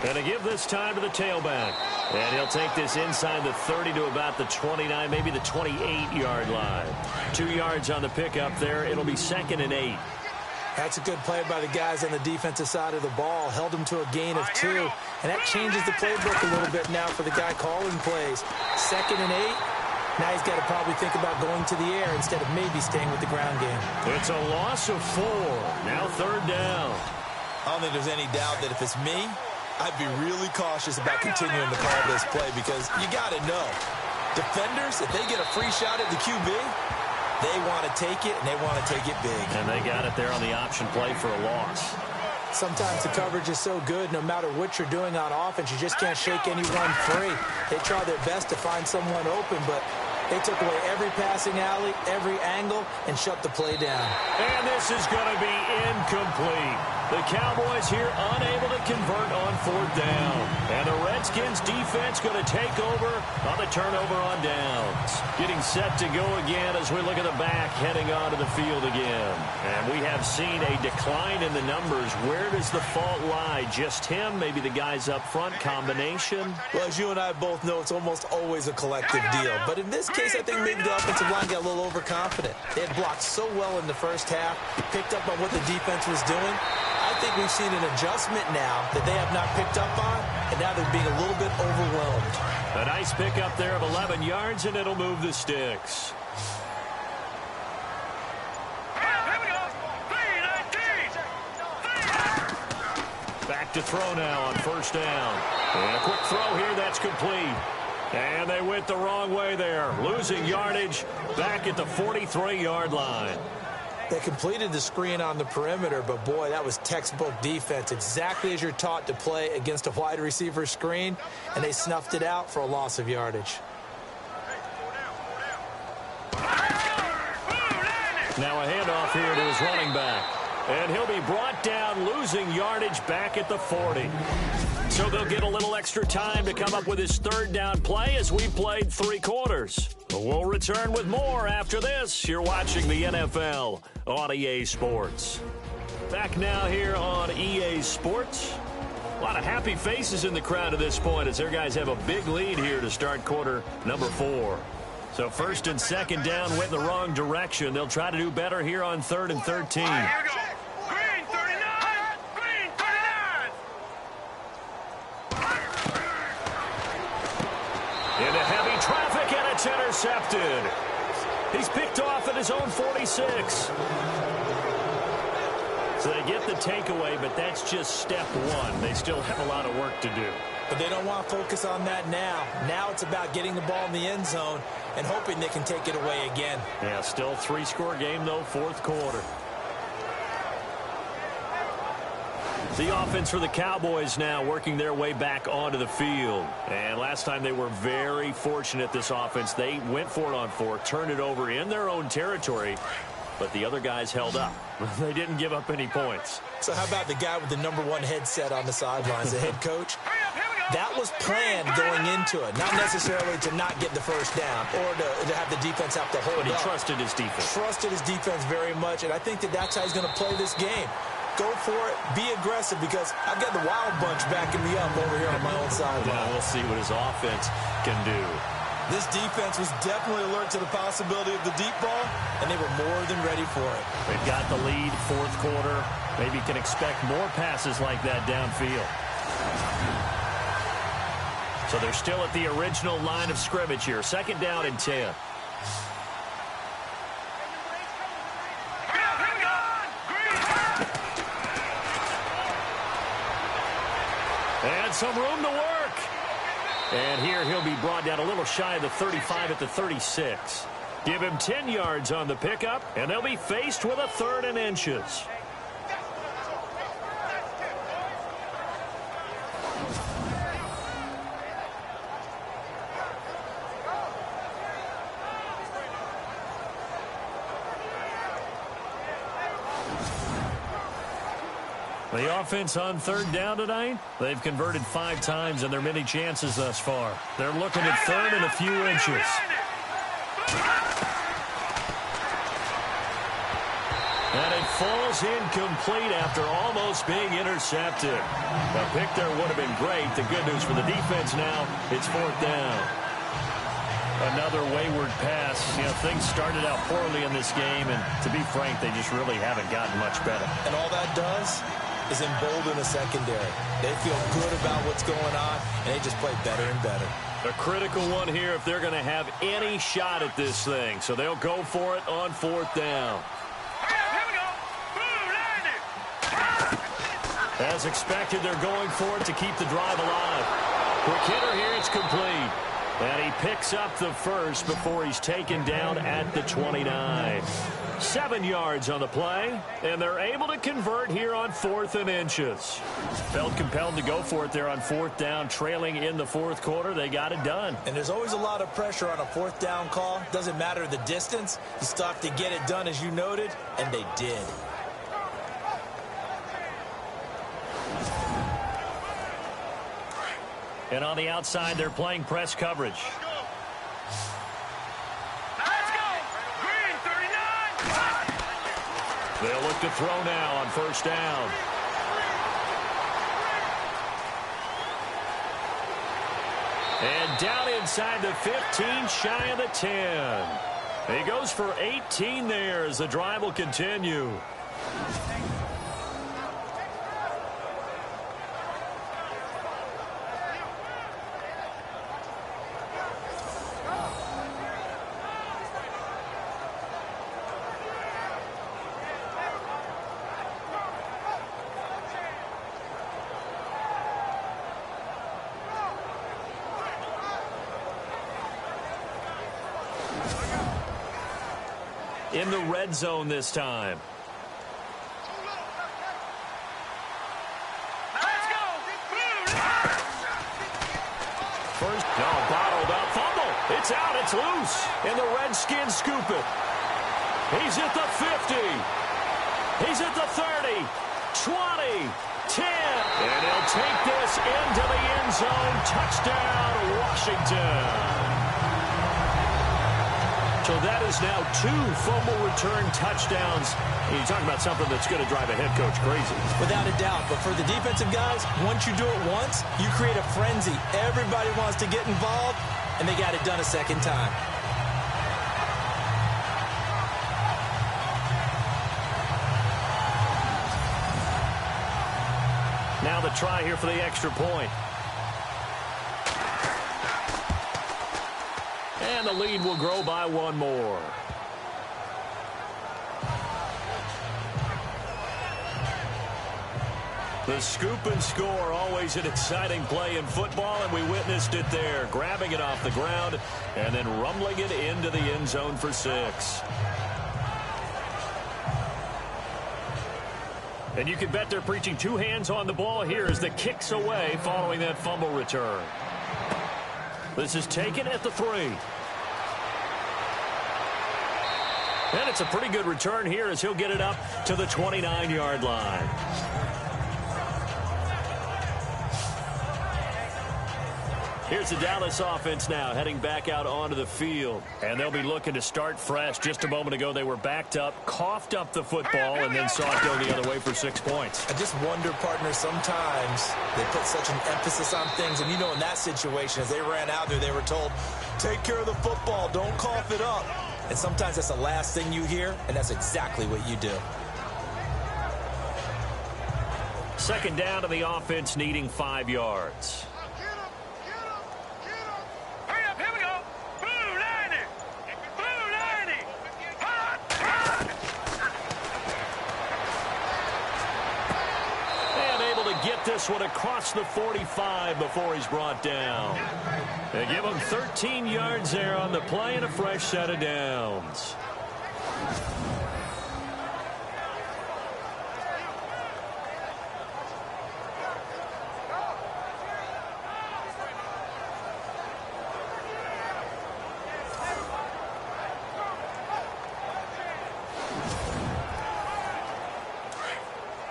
And to give this time to the tailback. And he'll take this inside the 30 to about the 29, maybe the 28-yard line. 2 yards on the pickup there. It'll be 2nd and 8. That's a good play by the guys on the defensive side of the ball. Held him to a gain of 2. And that changes the playbook a little bit now for the guy calling plays. 2nd and 8. Now he's got to probably think about going to the air instead of maybe staying with the ground game. It's a loss of 4. Now 3rd down. I don't think there's any doubt that if it's me, I'd be really cautious about continuing to call this play because you got to know. Defenders, if they get a free shot at the QB, they want to take it, and they want to take it big. And they got it there on the option play for a loss. Sometimes the coverage is so good, no matter what you're doing on offense, you just can't shake anyone free. They try their best to find someone open, but they took away every passing alley, every angle, and shut the play down. And this is going to be incomplete. The Cowboys here unable to convert on 4th down. And the Redskins defense going to take over on the turnover on downs. Getting set to go again as we look at the back heading onto the field again. And we have seen a decline in the numbers. Where does the fault lie? Just him? Maybe the guys up front? Combination? Well, as you and I both know, it's almost always a collective deal. But in this case, I think maybe the offensive line got a little overconfident. They had blocked so well in the first half, picked up on what the defense was doing. I think we've seen an adjustment now that they have not picked up on, and now they're being a little bit overwhelmed. A nice pickup there of 11 yards, and it'll move the sticks. Back to throw now on 1st down. And a quick throw here, that's complete. And they went the wrong way there, losing yardage back at the 43-yard line. They completed the screen on the perimeter, but boy, that was textbook defense, exactly as you're taught to play against a wide receiver screen, and they snuffed it out for a loss of yardage. Now a handoff here to his running back. And he'll be brought down, losing yardage back at the 40. So they'll get a little extra time to come up with his 3rd down play as we played 3 quarters. We'll return with more after this. You're watching the NFL on EA Sports. Back now here on EA Sports. A lot of happy faces in the crowd at this point as their guys have a big lead here to start quarter number 4. So 1st and 2nd down went in the wrong direction. They'll try to do better here on 3rd and 13. Here we go. Green 39. Green 39. Into heavy traffic, and it's intercepted. He's picked off at his own 46. So they get the takeaway, but that's just step 1. They still have a lot of work to do. But they don't want to focus on that now. Now it's about getting the ball in the end zone and hoping they can take it away again. Yeah, still 3-score game, though, 4th quarter. The offense for the Cowboys now working their way back onto the field. And last time they were very fortunate, this offense. They went for it on 4, turned it over in their own territory, but the other guys held up. They didn't give up any points. So how about the guy with the number 1 headset on the sidelines, the head coach? That was planned going into it, not necessarily to not get the 1st down or to have the defense have to hold But he up. trusted his defense. Trusted his defense very much, and I think that that's how he's going to play this game. Go for it, be aggressive, because I've got the Wild Bunch backing me up over here on my own sideline. Yeah, we'll see what his offense can do. This defense was definitely alert to the possibility of the deep ball, and they were more than ready for it. They've got the lead, 4th quarter. Maybe can expect more passes like that downfield. So they're still at the original line of scrimmage here. 2nd down and 10. And some room to work. And here he'll be brought down a little shy of the 35 at the 36. Give him 10 yards on the pickup, and they'll be faced with a 3rd and inches. The offense on third down tonight, they've converted 5 times in their many chances thus far. They're looking at third and a few inches. And it falls incomplete after almost being intercepted. The pick there would have been great. The good news for the defense now, it's 4th down. Another wayward pass. You know, things started out poorly in this game, and to be frank, they just really haven't gotten much better. And all that does is embolden the secondary. They feel good about what's going on, and they just play better and better. A critical one here if they're going to have any shot at this thing. So they'll go for it on 4th down. As expected, they're going for it to keep the drive alive. Quick hitter here, it's complete. And he picks up the first before he's taken down at the 29. 7 yards on the play, and they're able to convert here on 4th and inches. Felt compelled to go for it there on 4th down, trailing in the 4th quarter. They got it done. And there's always a lot of pressure on a 4th down call. Doesn't matter the distance. You still have to get it done, as you noted, and they did. And on the outside, they're playing press coverage. Let's go! Green 39! They'll look to throw now on 1st down. And down inside the 15, shy of the 10. He goes for 18 there as the drive will continue. In the red zone this time. Let's go! First, no, bottled up, fumble. It's out, it's loose. And the Redskins scoop it. He's at the 50. He's at the 30, 20, 10. And he'll take this into the end zone. Touchdown, Washington. So that is now 2 fumble return touchdowns. You talk about something that's going to drive a head coach crazy. Without a doubt. But for the defensive guys, once you do it once, you create a frenzy. Everybody wants to get involved, and they got it done a second time. Now the try here for the extra point. And the lead will grow by 1 more. The scoop and score, always an exciting play in football, and we witnessed it there. Grabbing it off the ground and then rumbling it into the end zone for 6. And you can bet they're preaching 2 hands on the ball here as the kick's away following that fumble return. This is taken at the 3. And it's a pretty good return here as he'll get it up to the 29-yard line. Here's the Dallas offense now heading back out onto the field. And they'll be looking to start fresh. Just a moment ago, they were backed up, coughed up the football, and then saw it go the other way for 6 points. I just wonder, partner, sometimes they put such an emphasis on things. And, you know, in that situation, as they ran out there, they were told, take care of the football, don't cough it up. And sometimes that's the last thing you hear, and that's exactly what you do. Second down to the offense needing 5 yards. Hurry up, here we go! Blue 90! Blue 90! And able to get this one across the 45 before he's brought down. They give him 13 yards there on the play and a fresh set of downs.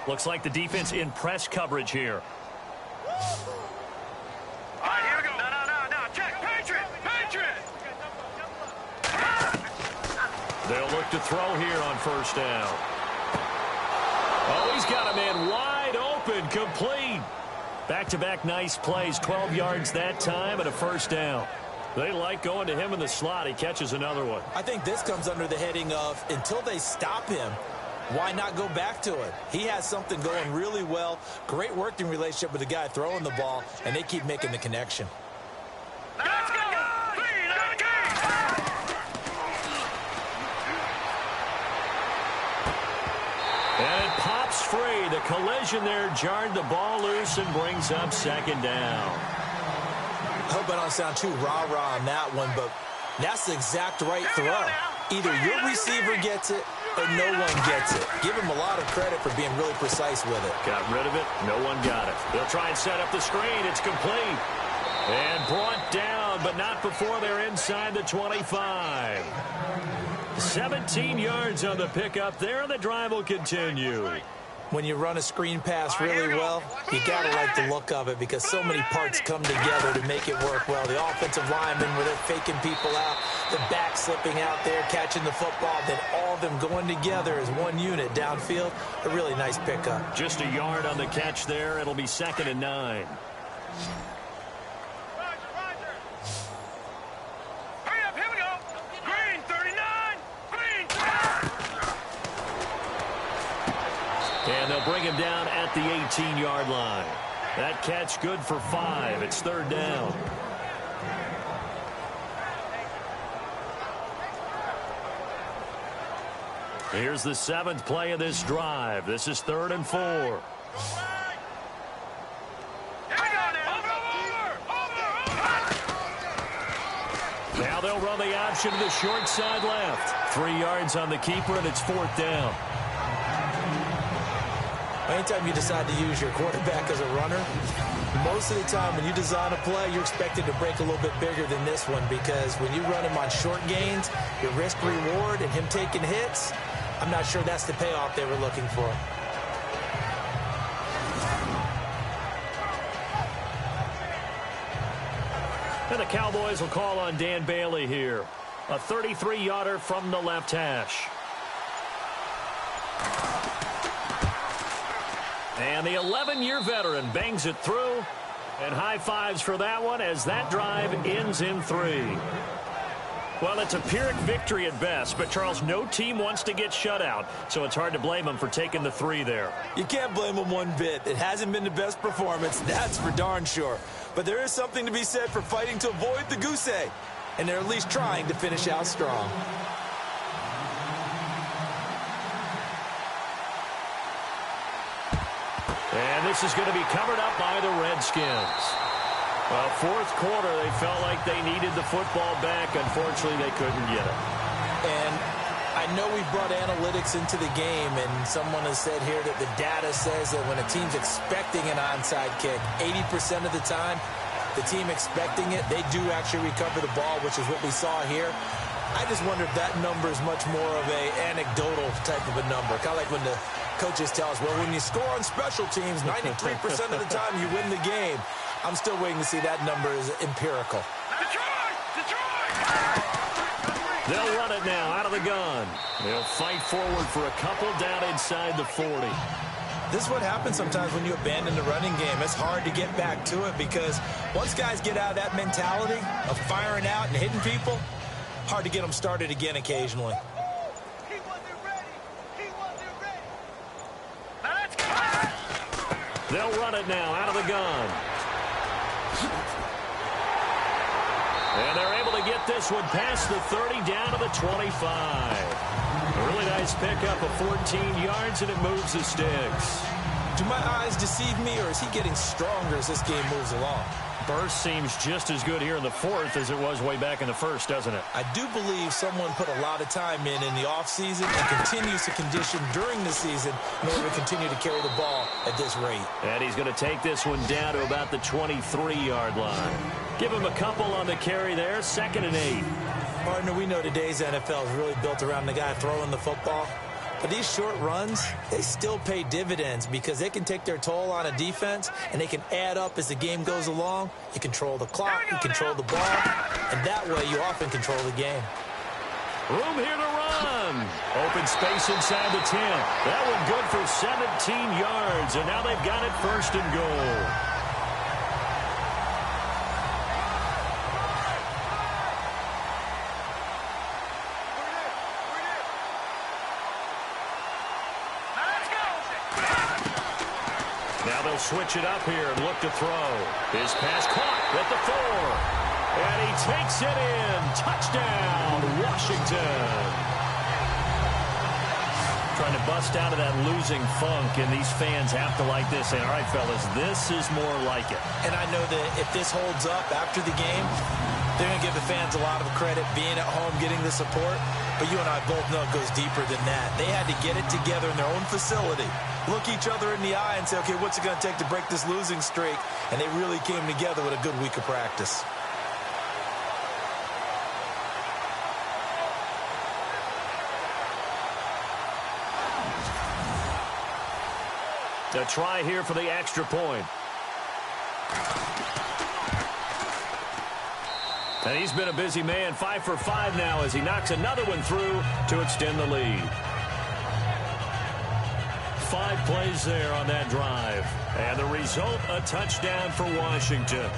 Looks like the defense in press coverage here. All right, here we go. No. Check. Patriot. They'll look to throw here on first down. Oh, he's got a man wide open, complete. Back-to-back nice plays, 12 yards that time and a first down. They like going to him in the slot. He catches another one. I think this comes under the heading of until they stop him, why not go back to it? He has something going really well. Great working relationship with the guy throwing the ball, and they keep making the connection. Let's go. And it pops free. The collision there jarred the ball loose and brings up second down. I hope I don't sound too rah-rah on that one, but that's the exact right throw. Either your receiver gets it or no one gets it. Give him a lot of credit for being really precise with it. Got rid of it. No one got it. They'll try and set up the screen. It's complete. And brought down, but not before they're inside the 25. 17 yards on the pickup there, and the drive will continue. When you run a screen pass really well, you got to like the look of it because so many parts come together to make it work well. The offensive linemen, where they're faking people out, the back slipping out there, catching the football, then all of them going together as one unit downfield. A really nice pickup. Just a yard on the catch there. It'll be 2nd and 9. Hurry up, here we go. Green, 39. And they'll bring him down at the 18-yard line. That catch good for 5. It's 3rd down. Here's the 7th play of this drive. This is 3rd and 4. Here we go now. Over. Now they'll run the option to the short side left. 3 yards on the keeper, and it's 4th down. Anytime you decide to use your quarterback as a runner, most of the time when you design a play, you're expected to break a little bit bigger than this one because when you run him on short gains, your risk-reward and him taking hits, I'm not sure that's the payoff they were looking for. And the Cowboys will call on Dan Bailey here. A 33-yarder from the left hash. And the 11-year veteran bangs it through. And high fives for that one as that drive ends in 3. Well, it's a Pyrrhic victory at best, but, Charles, no team wants to get shut out, so it's hard to blame them for taking the 3 there. You can't blame them one bit. It hasn't been the best performance, that's for darn sure. But there is something to be said for fighting to avoid the goose egg, and they're at least trying to finish out strong. And this is going to be covered up by the Redskins. Well, 4th quarter, they felt like they needed the football back. Unfortunately, they couldn't get it. And I know we brought analytics into the game, and someone has said here that the data says that when a team's expecting an onside kick, 80% of the time, the team expecting it, they do actually recover the ball, which is what we saw here. I just wonder if that number is much more of a anecdotal type of a number. Kind of like when the coaches tell us, well, when you score on special teams, 93% of the time you win the game. I'm still waiting to see that number is empirical. Detroit! They'll run it now out of the gun. They'll fight forward for a couple down inside the 40. This is what happens sometimes when you abandon the running game. It's hard to get back to it because once guys get out of that mentality of firing out and hitting people, hard to get them started again occasionally. He wasn't ready. Now let's go. They'll run it now out of the gun. And they're able to get this one past the 30 down to the 25. A really nice pickup of 14 yards, and it moves the sticks. Do my eyes deceive me, or is he getting stronger as this game moves along? Burst seems just as good here in the 4th as it was way back in the 1st, doesn't it? I do believe someone put a lot of time in the offseason and continues to condition during the season in order to continue to carry the ball at this rate. And he's going to take this one down to about the 23-yard line. Give him a couple on the carry there, 2nd and 8. Partner, we know today's NFL is really built around the guy throwing the football. But these short runs, they still pay dividends because they can take their toll on a defense, and they can add up as the game goes along. You control the clock, you control the ball, and that way you often control the game. Room here to run. Open space inside the 10. That one good for 17 yards, and now they've got it first and goal. Now they'll switch it up here and look to throw. His pass caught at the 4. And he takes it in. Touchdown, Washington. Trying to bust out of that losing funk, and these fans have to like this. Saying, all right, fellas, this is more like it. And I know that if this holds up after the game, they're going to give the fans a lot of credit being at home, getting the support. But you and I both know it goes deeper than that. They had to get it together in their own facility, look each other in the eye and say, okay, what's it going to take to break this losing streak? And they really came together with a good week of practice. A try here for the extra point. And he's been a busy man, 5 for 5 now as he knocks another one through to extend the lead. 5 plays there on that drive. And the result, a touchdown for Washington.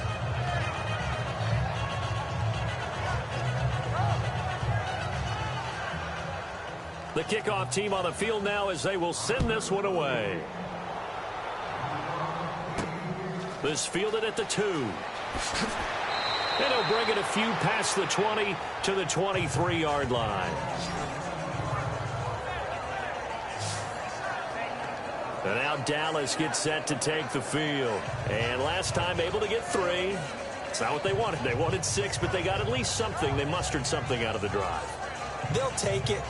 The kickoff team on the field now as they will send this one away. This fielded at the 2. And he'll bring it a few past the 20 to the 23-yard line. And now Dallas gets set to take the field. And last time able to get 3. It's not what they wanted. They wanted 6, but they got at least something. They mustered something out of the drive. They'll take it.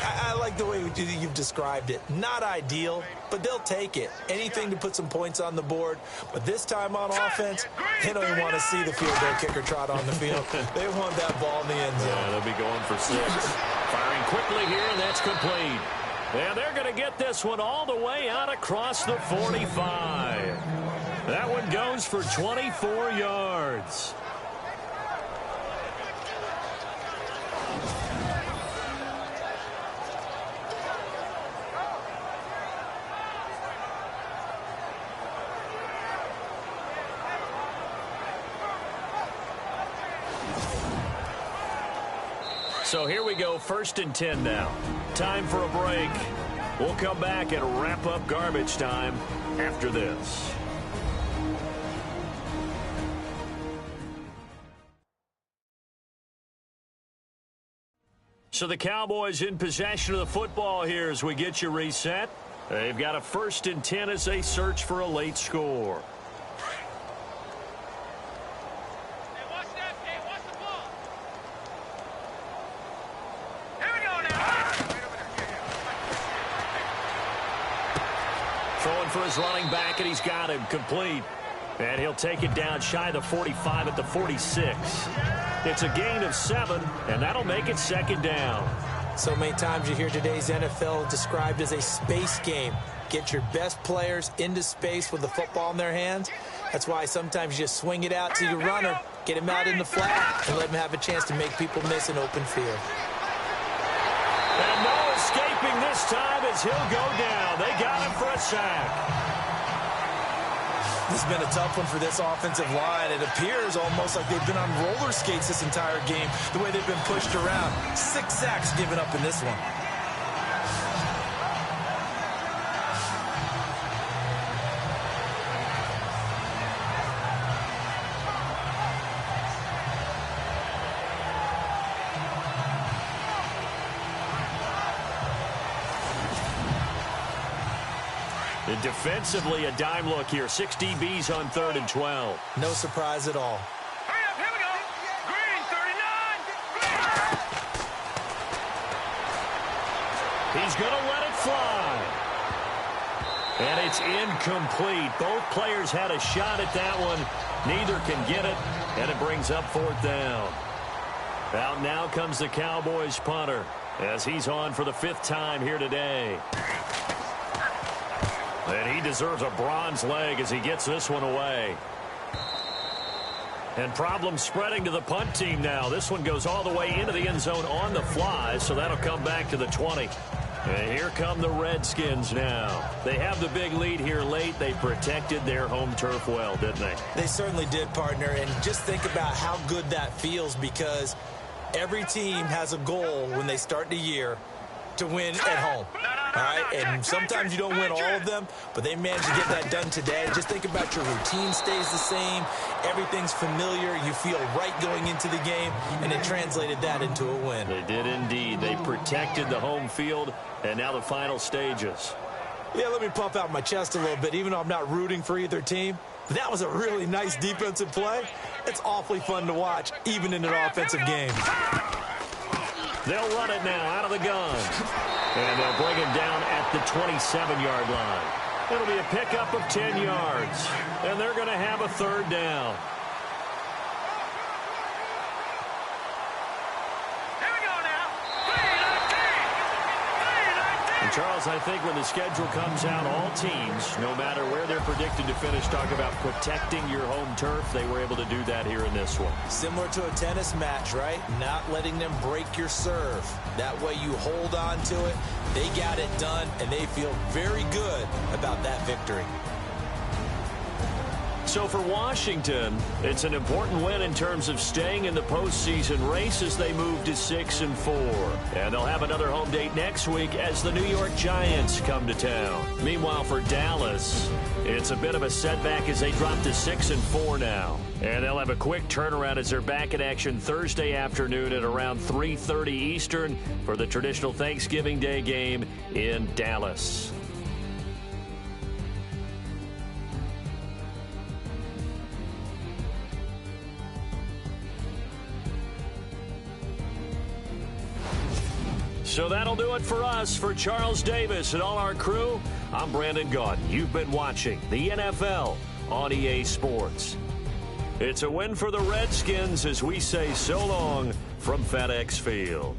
I like the way you've described it. Not ideal, but they'll take it. Anything to put some points on the board. But this time on offense, they don't even want to see the field goal kicker trot on the field. They want that ball in the end zone. Yeah, they'll be going for 6. Firing quickly here, and that's complete. And they're going to get this one all the way out across the 45. That one goes for 24 yards. So here we go, 1st and 10 now. Time for a break. We'll come back and wrap up garbage time after this. So the Cowboys in possession of the football here as we get you reset. They've got a 1st and 10 as they search for a late score. Throwing for his running back, and he's got him complete. And he'll take it down shy of the 45 at the 46. It's a gain of 7, and that'll make it 2nd down. So many times you hear today's NFL described as a space game. Get your best players into space with the football in their hands. That's why sometimes you just swing it out to your runner, get him out in the flat, and let him have a chance to make people miss an open field. And no escaping this time as he'll go down. They got him for a sack. This has been a tough one for this offensive line. It appears almost like they've been on roller skates this entire game, the way they've been pushed around. 6 sacks given up in this one. And defensively, a dime look here. 6 DBs on 3rd and 12. No surprise at all. Hurry up, here we go. Green, 39. He's going to let it fly. And it's incomplete. Both players had a shot at that one. Neither can get it, and it brings up 4th down. Out now comes the Cowboys punter. as he's on for the 5th time here today. And he deserves a bronze leg as he gets this one away. And problems spreading to the punt team now. This one goes all the way into the end zone on the fly, so that'll come back to the 20. And here come the Redskins now. They have the big lead here late. They protected their home turf well, didn't they? They certainly did, partner. And just think about how good that feels, because every team has a goal when they start the year to win at home. All right, and sometimes you don't win all of them, but they managed to get that done today. Just think about your routine stays the same. Everything's familiar. You feel right going into the game, and it translated that into a win. They did indeed. They protected the home field, and now the final stages. Yeah, let me puff out my chest a little bit, even though I'm not rooting for either team. That was a really nice defensive play. It's awfully fun to watch, even in an offensive game. They'll run it now out of the gun. And they'll bring him down at the 27-yard line. It'll be a pickup of 10 yards. And they're going to have a 3rd down. Here we go now. 3-19. And Charles, I think when the schedule comes out, all teams, no matter where they're predicted to finish, talk about protecting your home turf. They were able to do that here in this one. Similar to a tennis match, right? Not letting them break your serve. That way you hold on to it. They got it done, and they feel very good about that victory. So for Washington, it's an important win in terms of staying in the postseason race as they move to 6-4. And they'll have another home date next week as the New York Giants come to town. Meanwhile, for Dallas, it's a bit of a setback as they drop to 6-4 now. And they'll have a quick turnaround as they're back in action Thursday afternoon at around 3:30 Eastern for the traditional Thanksgiving Day game in Dallas. So that'll do it for us. For Charles Davis and all our crew, I'm Brandon Gaudin. You've been watching the NFL on EA Sports. It's a win for the Redskins as we say so long from FedEx Field.